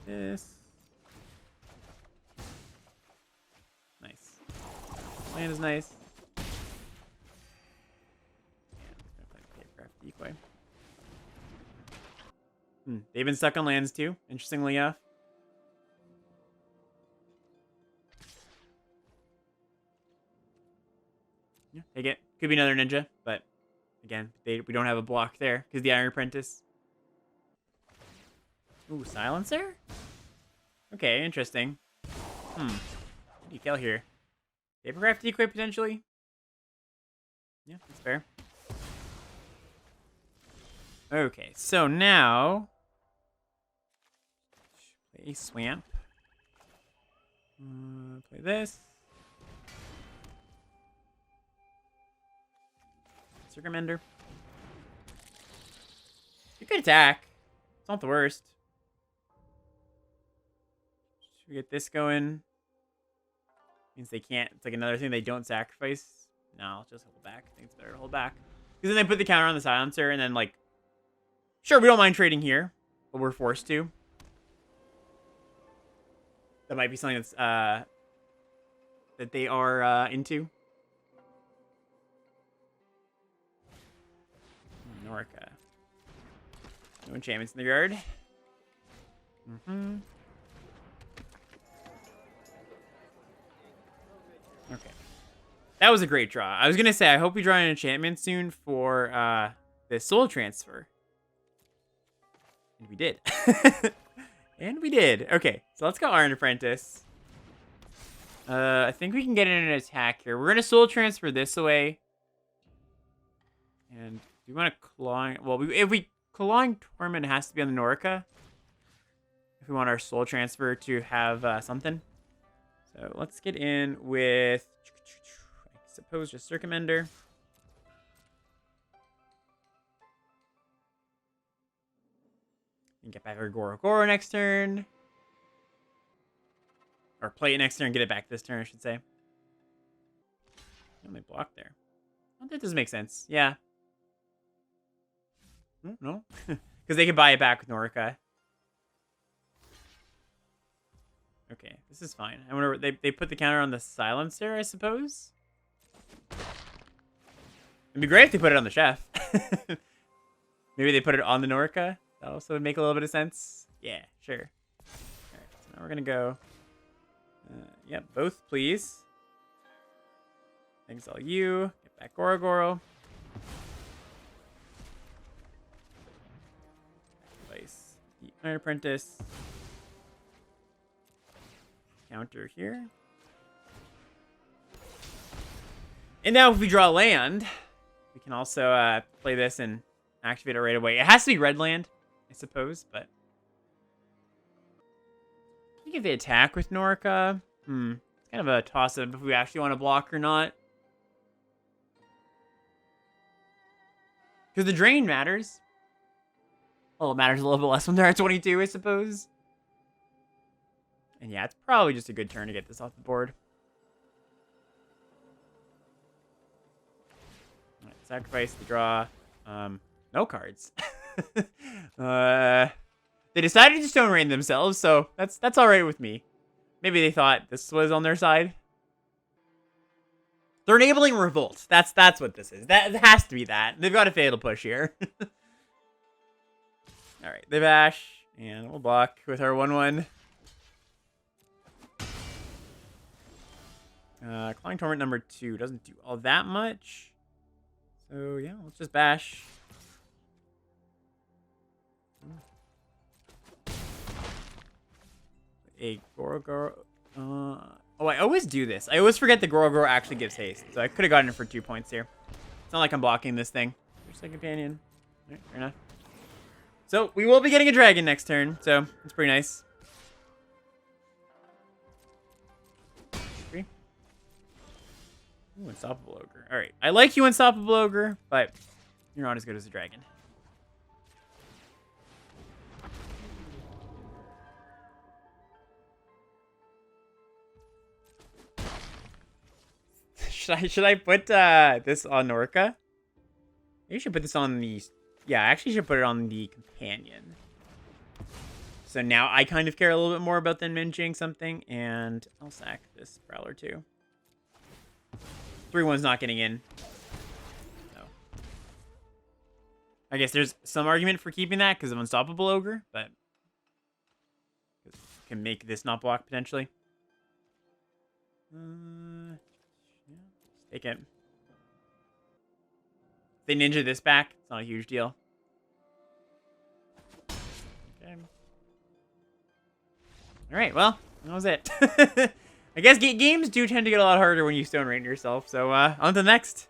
This. Nice. Land is nice. Decoy. They've been stuck on lands too, interestingly enough. Yeah, take it. Could be another ninja, but again, we don't have a block there because the Iron Apprentice. Ooh, silencer? Okay, interesting. What do you kill here? Papercraft decoy potentially? Yeah, that's fair. Okay, so now play a swamp. Play this. Circumender. You could attack. It's not the worst. Should we get this going? Means they can't. It's like another thing they don't sacrifice. No, I'll just hold back. I think it's better to hold back. Because then they put the counter on the silencer and then like... Sure, we don't mind trading here, but we're forced to. That might be something that's that they are into. Norca. No enchantments in the yard. Okay. That was a great draw. I was gonna say I hope we draw an enchantment soon for the soul transfer. And we did. And we did. Okay, so let's go Iron Apprentice. I think we can get in an attack here. We're going to soul transfer this away. And we want to clawing... Well, if we clawing Torment, it has to be on the Norica. If we want our soul transfer to have something. So let's get in with... I suppose just Circumender. And get back our Goro next turn. Or play it next turn and get it back this turn, I should say. Only block there. Well, that doesn't make sense. Yeah. No. Because they could buy it back with Norica. Okay, this is fine. I wonder, they put the counter on the silencer, I suppose? It'd be great if they put it on the chef. Maybe they put it on the Norica. That also would make a little bit of sense. Yeah, sure. Alright, so now we're gonna go... yep, both, please. Exile you. Get back Goro. Place the Iron Apprentice. Counter here. And now if we draw land, we can also play this and activate it right away. It has to be red land, I suppose, but... I think if they attack with Norica... It's kind of a toss-up if we actually want to block or not. Because the drain matters. Well, it matters a little bit less when they're at 22, I suppose. And yeah, it's probably just a good turn to get this off the board. Alright, sacrifice the draw. No cards. They decided to Stone Rain themselves, so that's alright with me. Maybe they thought this was on their side. They're enabling revolt. That's what this is. That it has to be that. They've got a fatal push here. Alright, they bash. And we'll block with our 1/1. Clawing Torment number 2 doesn't do all that much. So yeah, let's just bash. A Goro. Oh, I always do this. I always forget the Goro actually gives haste. So I could have gotten it for 2 points here. It's not like I'm blocking this thing. There's a companion. Right, fair enough. So we will be getting a dragon next turn, so it's pretty nice. Ooh, Unstoppable Ogre. All right, I like you, Unstoppable Ogre, but you're not as good as a dragon. Should I put this on Orca? You should put this on the... Yeah, I actually should put it on the companion. So now I kind of care a little bit more about than minching something, and I'll sack this Prowler too. 3-1's not getting in. So. I guess there's some argument for keeping that because of Unstoppable Ogre, but can make this not block potentially. Yeah, take it. If they ninja this back, it's not a huge deal. Okay. All right, well, that was it. I guess games do tend to get a lot harder when you Stone Rain yourself. So on to the next.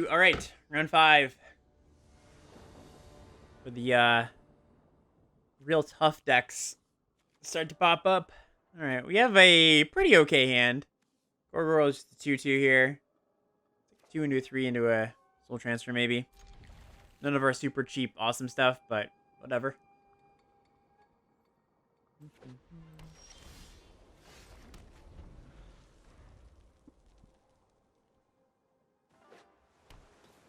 All right, round 5 for the real tough decks start to pop up. All right, we have a pretty okay hand. Gorgoro is just a 2/2 here. 2 into a 3 into a Soul Transfer maybe. None of our super cheap awesome stuff, but whatever.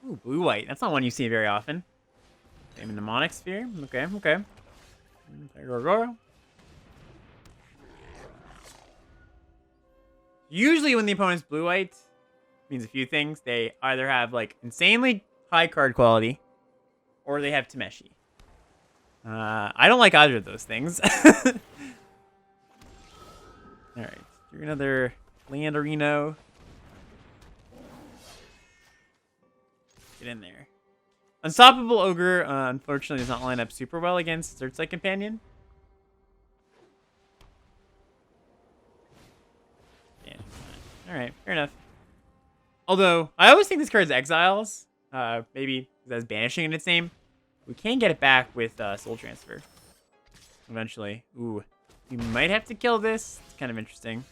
Ooh, blue-white. That's not one you see very often. Same in Mnemonic Sphere. Okay, okay. Gorgoro. Usually when the opponent's blue-white, means a few things. They either have, like, insanely high card quality, or they have Tameshi. I don't like either of those things. Alright, do another Landorino. Get in there. Unstoppable Ogre, unfortunately, does not line up super well against Searchlight Companion. Yeah. Alright, fair enough. Although, I always think this card's Exiles. Maybe that's Banishing in its name. We can get it back with Soul Transfer. Eventually. Ooh. We might have to kill this. It's kind of interesting.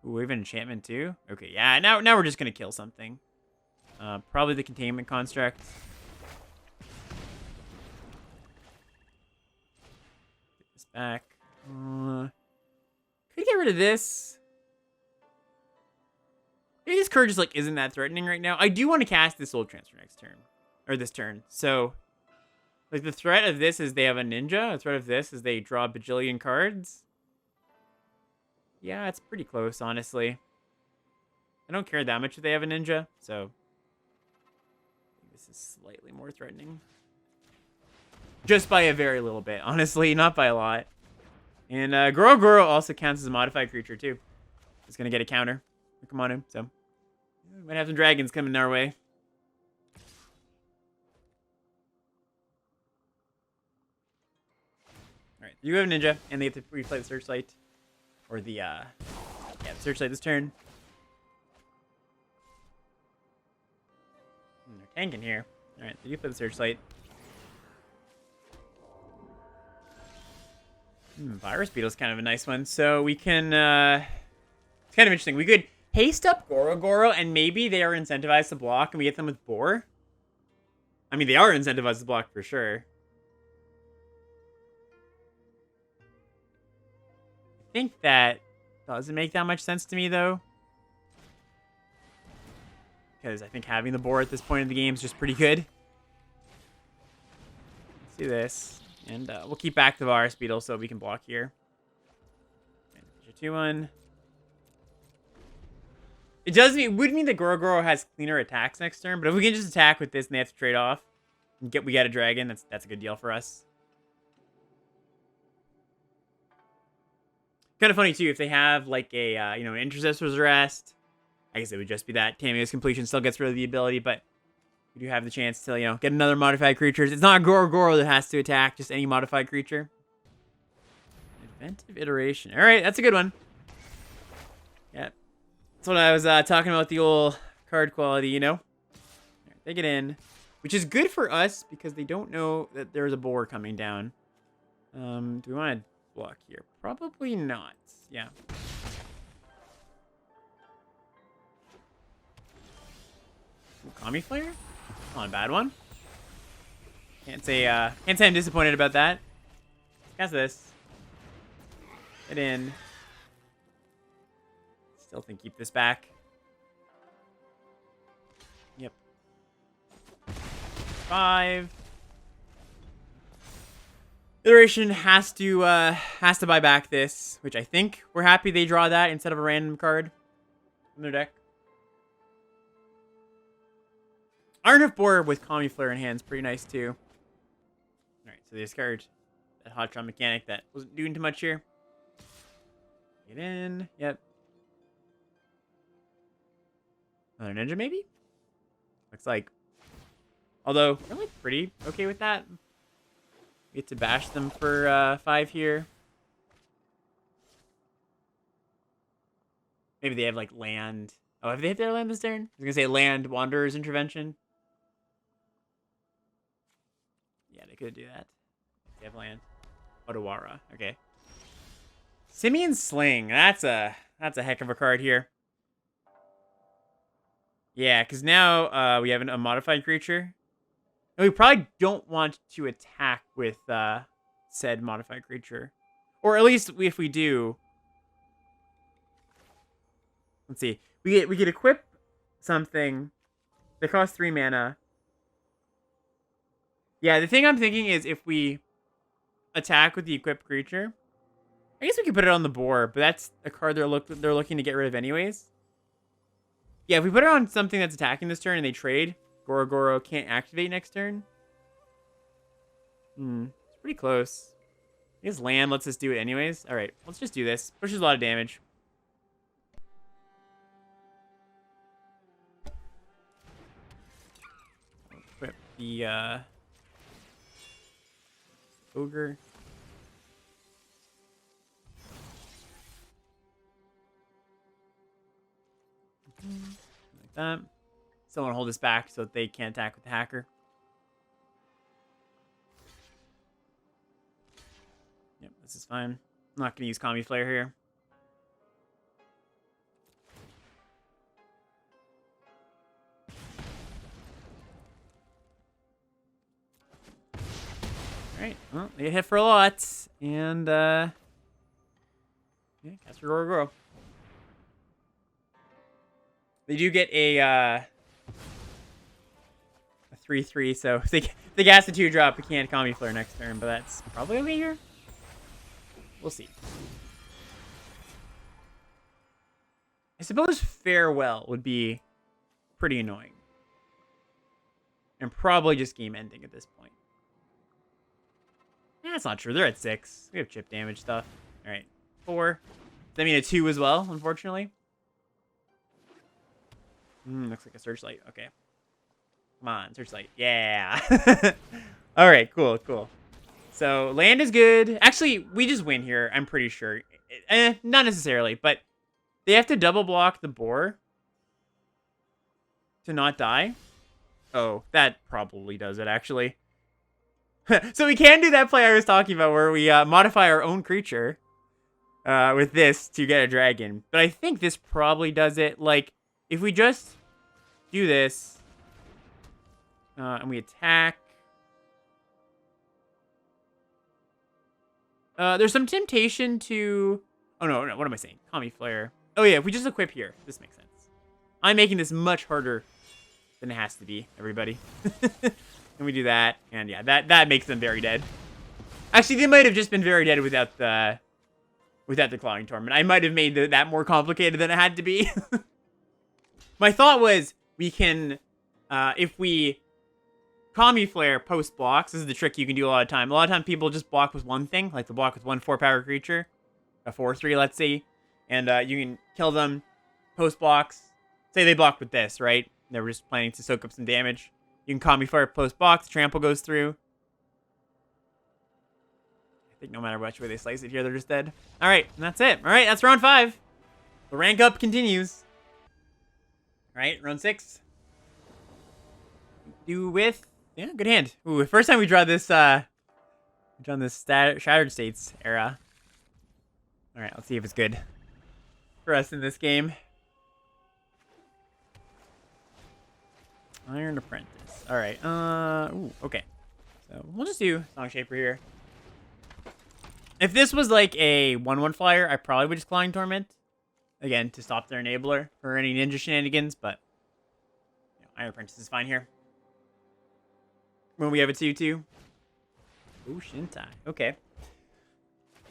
Ooh, we have an enchantment too? Okay, yeah, now we're just going to kill something. Probably the Containment Construct. Get this back. Could get rid of this. Maybe this card just, like, isn't that threatening right now. I do want to cast this Soul Transfer next turn. Or this turn. So, like, the threat of this is they have a ninja. The threat of this is they draw a bajillion cards. Yeah, it's pretty close, honestly. I don't care that much if they have a ninja, so... this is slightly more threatening. Just by a very little bit, honestly. Not by a lot. And Goro also counts as a modified creature, too. It's going to get a counter. Come on in, so we might have some dragons coming our way. All right, you have ninja, and they have to replay the Searchlight, or the the Searchlight this turn. And they're tanking here. All right, they do play the Searchlight. Virus Beetle's kind of a nice one, so we can. It's kind of interesting. We could haste up Goro, and maybe they are incentivized to block, and we get them with Boar. I mean, they are incentivized to block for sure. I think that doesn't make that much sense to me, though. Because I think having the Boar at this point in the game is just pretty good. Let's do this. And we'll keep back the Virus Beetle so we can block here. 2-1. It would mean that Goro has cleaner attacks next turn, but if we can just attack with this and they have to trade off, and we get a dragon, that's a good deal for us. Kind of funny too if they have like a an Intercessor's Arrest. I guess it would just be that Cameo's Completion still gets rid of the ability, but we do have the chance to get another modified creature. It's not Goro that has to attack, just any modified creature. Inventive Iteration. All right, that's a good one. Yeah. That's what I was talking about, the old card quality, All right, they get in. which is good for us because they don't know that there's a boar coming down. Do we want to block here? Probably not. Yeah. Kami Flare? Not a bad one. Can't say I'm disappointed about that. Cast this. Get in. Still think keep this back. Yep. 5. Iteration has to buy back this, which I think we're happy they draw that instead of a random card in their deck. Iron Hoof Boar with Kami Flare in hand is pretty nice too. Alright, so they discard that Hot Shot mechanic that wasn't doing too much here. Get in. Yep. Another ninja maybe? Looks like. Although, they're like pretty okay with that. We get to bash them for 5 here. Maybe they have like land. Oh, have they hit their land this turn? I was gonna say land Wanderer's Intervention. Yeah, they could do that. They have land. Odawara. Okay. Simian Sling. That's a heck of a card here. Yeah, because now we have a modified creature. And we probably don't want to attack with said modified creature. Or at least if we do. Let's see. We could equip something that costs 3 mana. Yeah, the thing I'm thinking is if we attack with the equipped creature, I guess we could put it on the board, but that's a card they're looking to get rid of anyways. Yeah, if we put it on something that's attacking this turn and they trade, Goro can't activate next turn. It's pretty close. I guess land lets us do it anyways. All right, let's just do this. Pushes a lot of damage. Equip the ogre. Like that. Still want to hold this back so that they can't attack with the hacker. Yep, this is fine. I'm not going to use Kami Flare here. Alright, well, they get hit for a lot. And, yeah, cast for Goro. They do get a 3/3, so if they cast a 2-drop, we can't Kami Flare next turn, but that's probably okay here. We'll see. I suppose Farewell would be pretty annoying. And probably just game ending at this point. That's not true. They're at 6. We have chip damage stuff. Alright. 4. Does that mean a 2 as well, unfortunately? Looks like a Searchlight. Okay. Come on, Searchlight. Yeah. Alright, cool. So, land is good. Actually, we just win here, I'm pretty sure. Not necessarily, but they have to double block the boar to not die. Oh, that probably does it, actually. So we can do that play I was talking about where we modify our own creature with this to get a dragon. But I think this probably does it. Like, if we just do this and we attack. There's some temptation to... Oh, no, what am I saying? Kami Flare. Oh, yeah, if we just equip here. This makes sense. I'm making this much harder than it has to be, everybody. And we do that, and yeah, that makes them very dead. Actually, they might have just been very dead without the Clawing Torment. I might have made that more complicated than it had to be. My thought was we can, if we Kami Flare post blocks, this is the trick you can do a lot of time. A lot of time people just block with one thing, like the block with one 4-power creature, a 4/3, let's say, and you can kill them post blocks. Say they block with this, right? They were just planning to soak up some damage. You can Kami Flare post box, trample goes through. I think no matter which way they slice it here, they're just dead. Alright, and that's it. Alright, that's round 5. The rank up continues. Alright, round 6. Do with Yeah, good hand. Ooh, first time we draw this, drawn this Shattered States era. All right, let's see if it's good for us in this game. Iron Apprentice. All right. Ooh, okay. So we'll just do Song Shaper here. If this was like a 1/1 flyer, I probably would just Clawing Torment. Again, to stop their enabler or any ninja shenanigans, but you know, Iron Apprentice is fine here. When we have a 2/2. Oh, Shintai. Okay.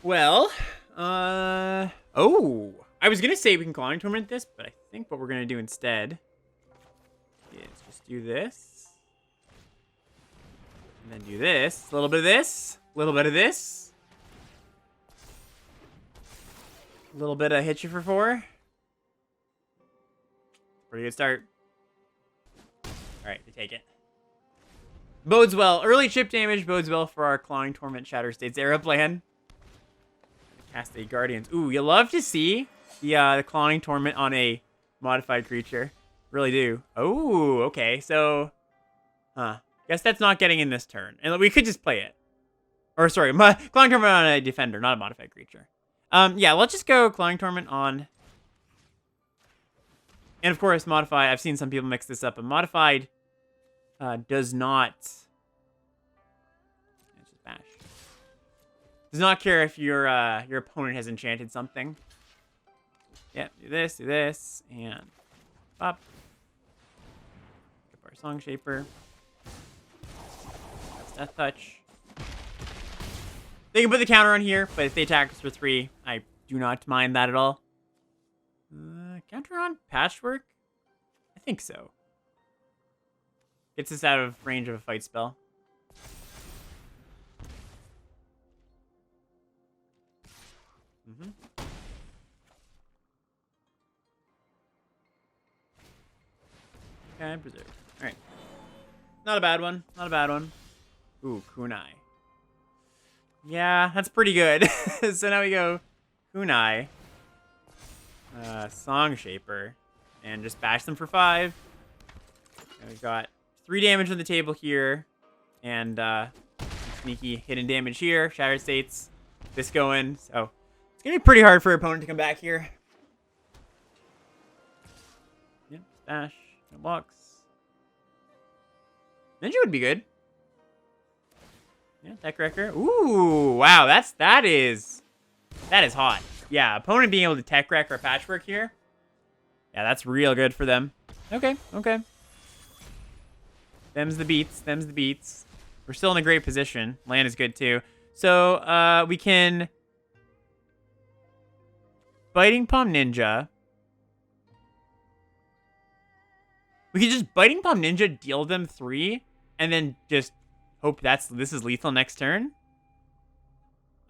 Well, oh, I was gonna say we can Clawing Torment this, but I think what we're gonna do instead is just do this, and then do this. A little bit of this, a little bit of this, a little bit of hit you for 4. Pretty good start. All right, we take it. Bodes well. Early chip damage bodes well for our Clawing Torment Shattered States era plan. Cast a Guardians. Ooh, you love to see the Clawing Torment on a modified creature. Really do. Oh, okay. So, guess that's not getting in this turn. And we could just play it. Or, sorry, Clawing Torment on a defender, not a modified creature. Yeah, let's just go Clawing Torment on... And, of course, modified. I've seen some people mix this up. A modified does not... Let's just bash. Does not care if your opponent has enchanted something. Yeah, do this, and pop. Up our Song Shaper. That's Death Touch. They can put the counter on here, but if they attack us for 3, I do not mind that at all. Counter on Patchwork? I think so. Gets us out of range of a fight spell. Okay, Berserk. Alright. Not a bad one. Not a bad one. Ooh, Kunai. Yeah, that's pretty good. So now we go Kunai. Song Shaper. And just bash them for 5. And we've got 3 damage on the table here. And sneaky hidden damage here. Shattered States. This going. So it's going to be pretty hard for our opponent to come back here. Yep, bash. No blocks. Ninja would be good. Yeah, Tech Wrecker. Ooh, wow, that is hot. Yeah, opponent being able to Tech Wreck or Patchwork here. Yeah, that's real good for them. Okay, okay. Them's the beats. Them's the beats. We're still in a great position. Land is good too. So we can Biting Palm Ninja. We can just Biting Palm Ninja, deal them 3, and then just hope this is lethal next turn.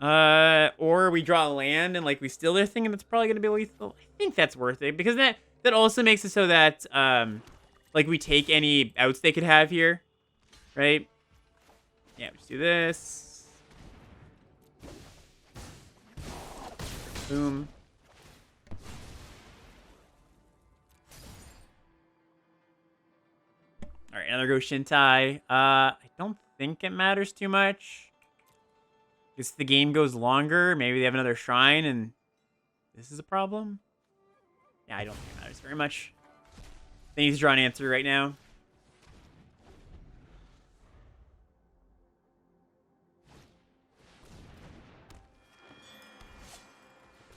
Or we draw a land and like we steal their thing and it's probably gonna be lethal. I think that's worth it because that also makes it so that like we take any outs they could have here, right? Yeah, we just do this. Boom. All right, another go Shintai. I don't think it matters too much. If the game goes longer, maybe they have another shrine and this is a problem. Yeah, I don't think it matters very much. They need to draw an answer right now.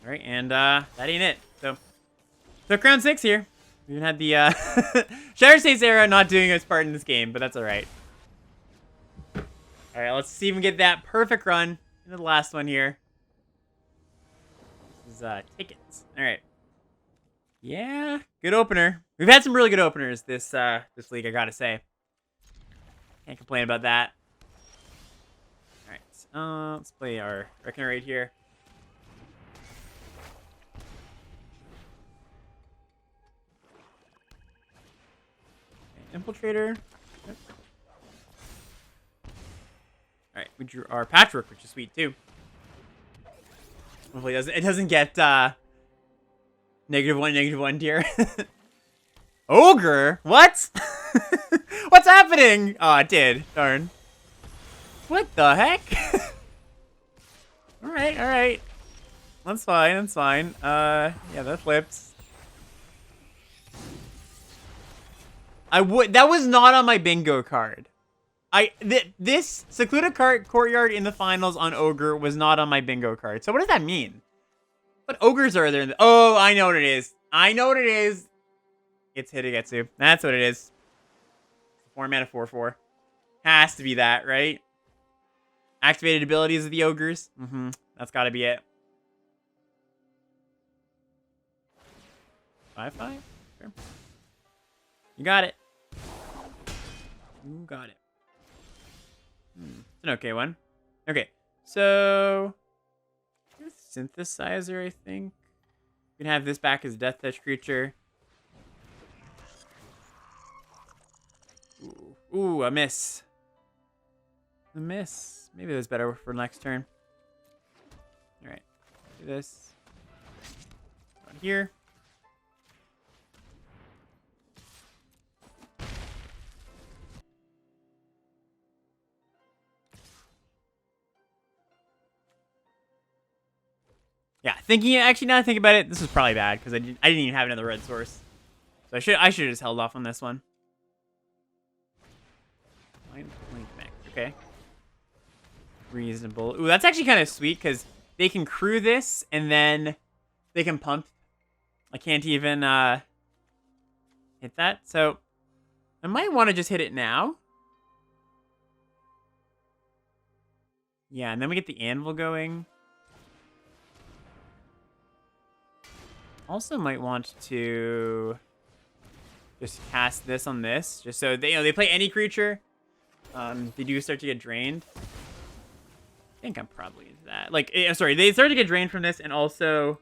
All right, and that ain't it. So, took round 6 here. We even had the Shattered States era not doing its part in this game, but that's all right. All right, let's see if we can get that perfect run into the last one here. This is tickets. All right. Yeah, good opener. We've had some really good openers this league, I gotta say. Can't complain about that. All right, let's play our Reckoner right here. Infiltrator. Yep. Alright, we drew our Patchwork, which is sweet too. Hopefully it doesn't get -1, -1 tier. Ogre? What? What's happening? Oh, it did. Darn. What the heck? Alright, alright. That's fine, that's fine. Yeah, that flips. That was not on my bingo card. This secluded courtyard in the finals on Ogre was not on my bingo card. So what does that mean? What ogres are there? Oh, I know what it is. I know what it is. It's Hitagetsu. That's what it is. 4 mana 4/4. Has to be that, right? Activated abilities of the ogres. That's gotta be it. 5/5? Sure. You got it. You got it. It's an okay one. Okay, so synthesizer, I think. You can have this back as a death touch creature. Ooh, a miss. A miss. Maybe that's better for next turn. All right, do this. On here. Yeah, actually now that I think about it, this was probably bad because I didn't even have another red source. So I should have just held off on this one. Link mech, okay. Reasonable. Ooh, that's actually kind of sweet because they can crew this and then they can pump. I can't even hit that. So I might want to just hit it now. Yeah, and then we get the anvil going. Also might want to just cast this on this, just so they, they play any creature. They do start to get drained. I think I'm probably into that. Like, sorry, they start to get drained from this, and also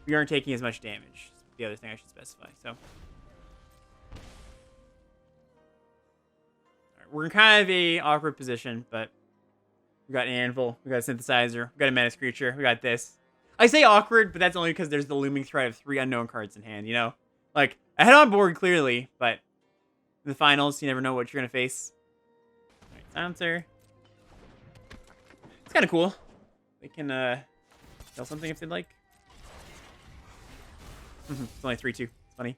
we aren't taking as much damage. That's the other thing I should specify. So, all right, we're in kind of a awkward position, but we got an anvil, we got a synthesizer, we got a menace creature, we got this. I say awkward, but that's only because there's the looming threat of 3 unknown cards in hand, you know? Like, I had on board clearly, but in the finals, you never know what you're going to face. All right, silencer. It's kind of cool. They can sell something if they'd like. It's only 3/2. It's funny.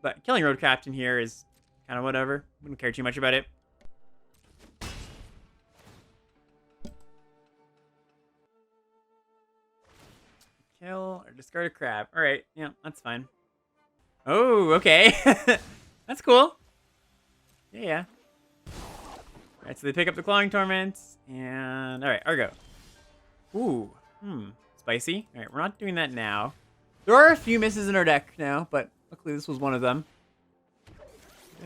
But killing Road Captain here is kind of whatever. Wouldn't care too much about it. Kill or discard a crab. All right, yeah, that's fine. Oh, okay. That's cool. Yeah. All right, so they pick up the Clawing Torments, and all right, Argo. Ooh, spicy. All right, we're not doing that now. There are a few misses in our deck now, but luckily this was one of them.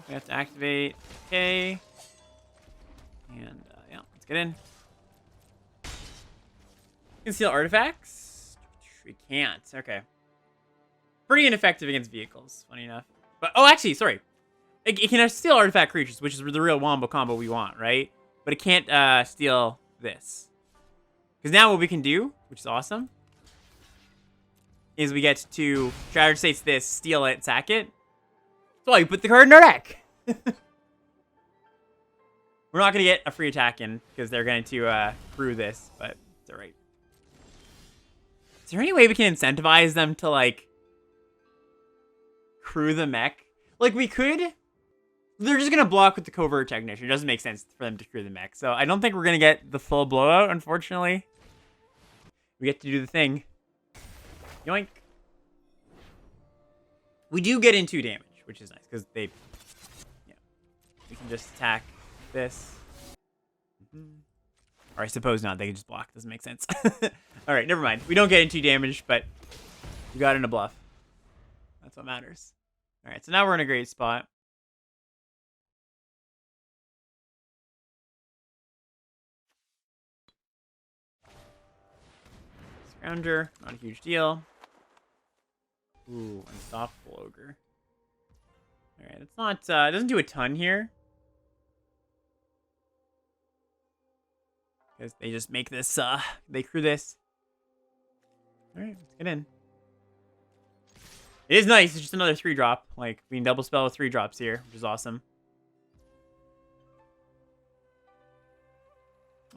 We have to activate. Okay. And yeah, let's get in. Conceal artifacts. We can't. Okay. Pretty ineffective against vehicles, funny enough. But, oh, actually, sorry. It can steal artifact creatures, which is the real wombo combo we want, right? But it can't steal this. Because now what we can do, which is awesome, is we get to Shattered States this, steal it, sack it. That's why you put the card in our deck. We're not going to get a free attack in, because they're going to crew this, but it's alright. Is there any way we can incentivize them to, like, crew the mech? Like, we could. They're just going to block with the Covert Technician. It doesn't make sense for them to crew the mech. So I don't think we're going to get the full blowout, unfortunately. We get to do the thing. Yoink. We do get in 2 damage, which is nice, because they... Yeah. We can just attack this. Or I suppose not. They can just block. Doesn't make sense. Alright, never mind. We don't get in 2 damage, but we got in a bluff. That's what matters. Alright, so now we're in a great spot. Scrounger, not a huge deal. Ooh, Unstoppable Ogre. Alright, it's not, it doesn't do a ton here. Because they just make this, they crew this. Alright, let's get in. It is nice. It's just another 3-drop. Like, we can double spell with 3 drops here, which is awesome.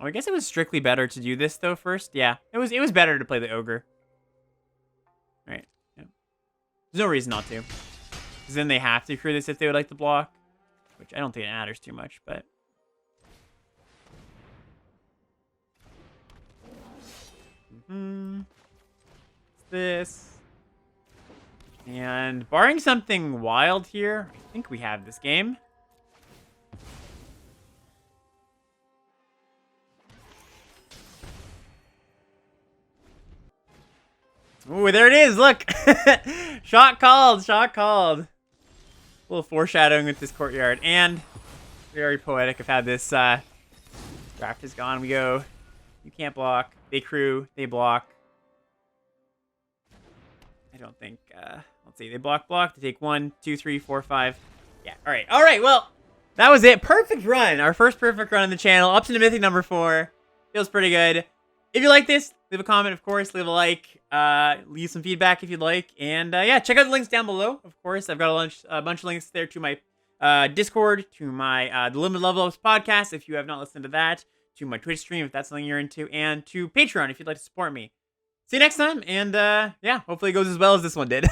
Oh, I guess it was strictly better to do this, though, first. Yeah, it was better to play the Ogre. All right. Yeah. There's no reason not to. Because then they have to crew this if they would like to block. Which I don't think it matters too much, but... This. And barring something wild here, I think we have this game. Ooh, there it is. Look. Shot called. Shot called. A little foreshadowing with this courtyard. And very poetic. I've had this draft is gone. We go. You can't block. They crew. They block. I don't think, let's see, they block, they take 1, 2, 3, 4, 5. Yeah, all right, well, that was it. Perfect run, our first perfect run on the channel, up to the Mythic number 4. Feels pretty good. If you like this, leave a comment, of course, leave a like, leave some feedback if you'd like, and yeah, check out the links down below, of course. I've got a bunch of links there to my Discord, to my The Limited Level Ups podcast, if you have not listened to that, to my Twitch stream, if that's something you're into, and to Patreon, if you'd like to support me. See you next time, and yeah, hopefully it goes as well as this one did.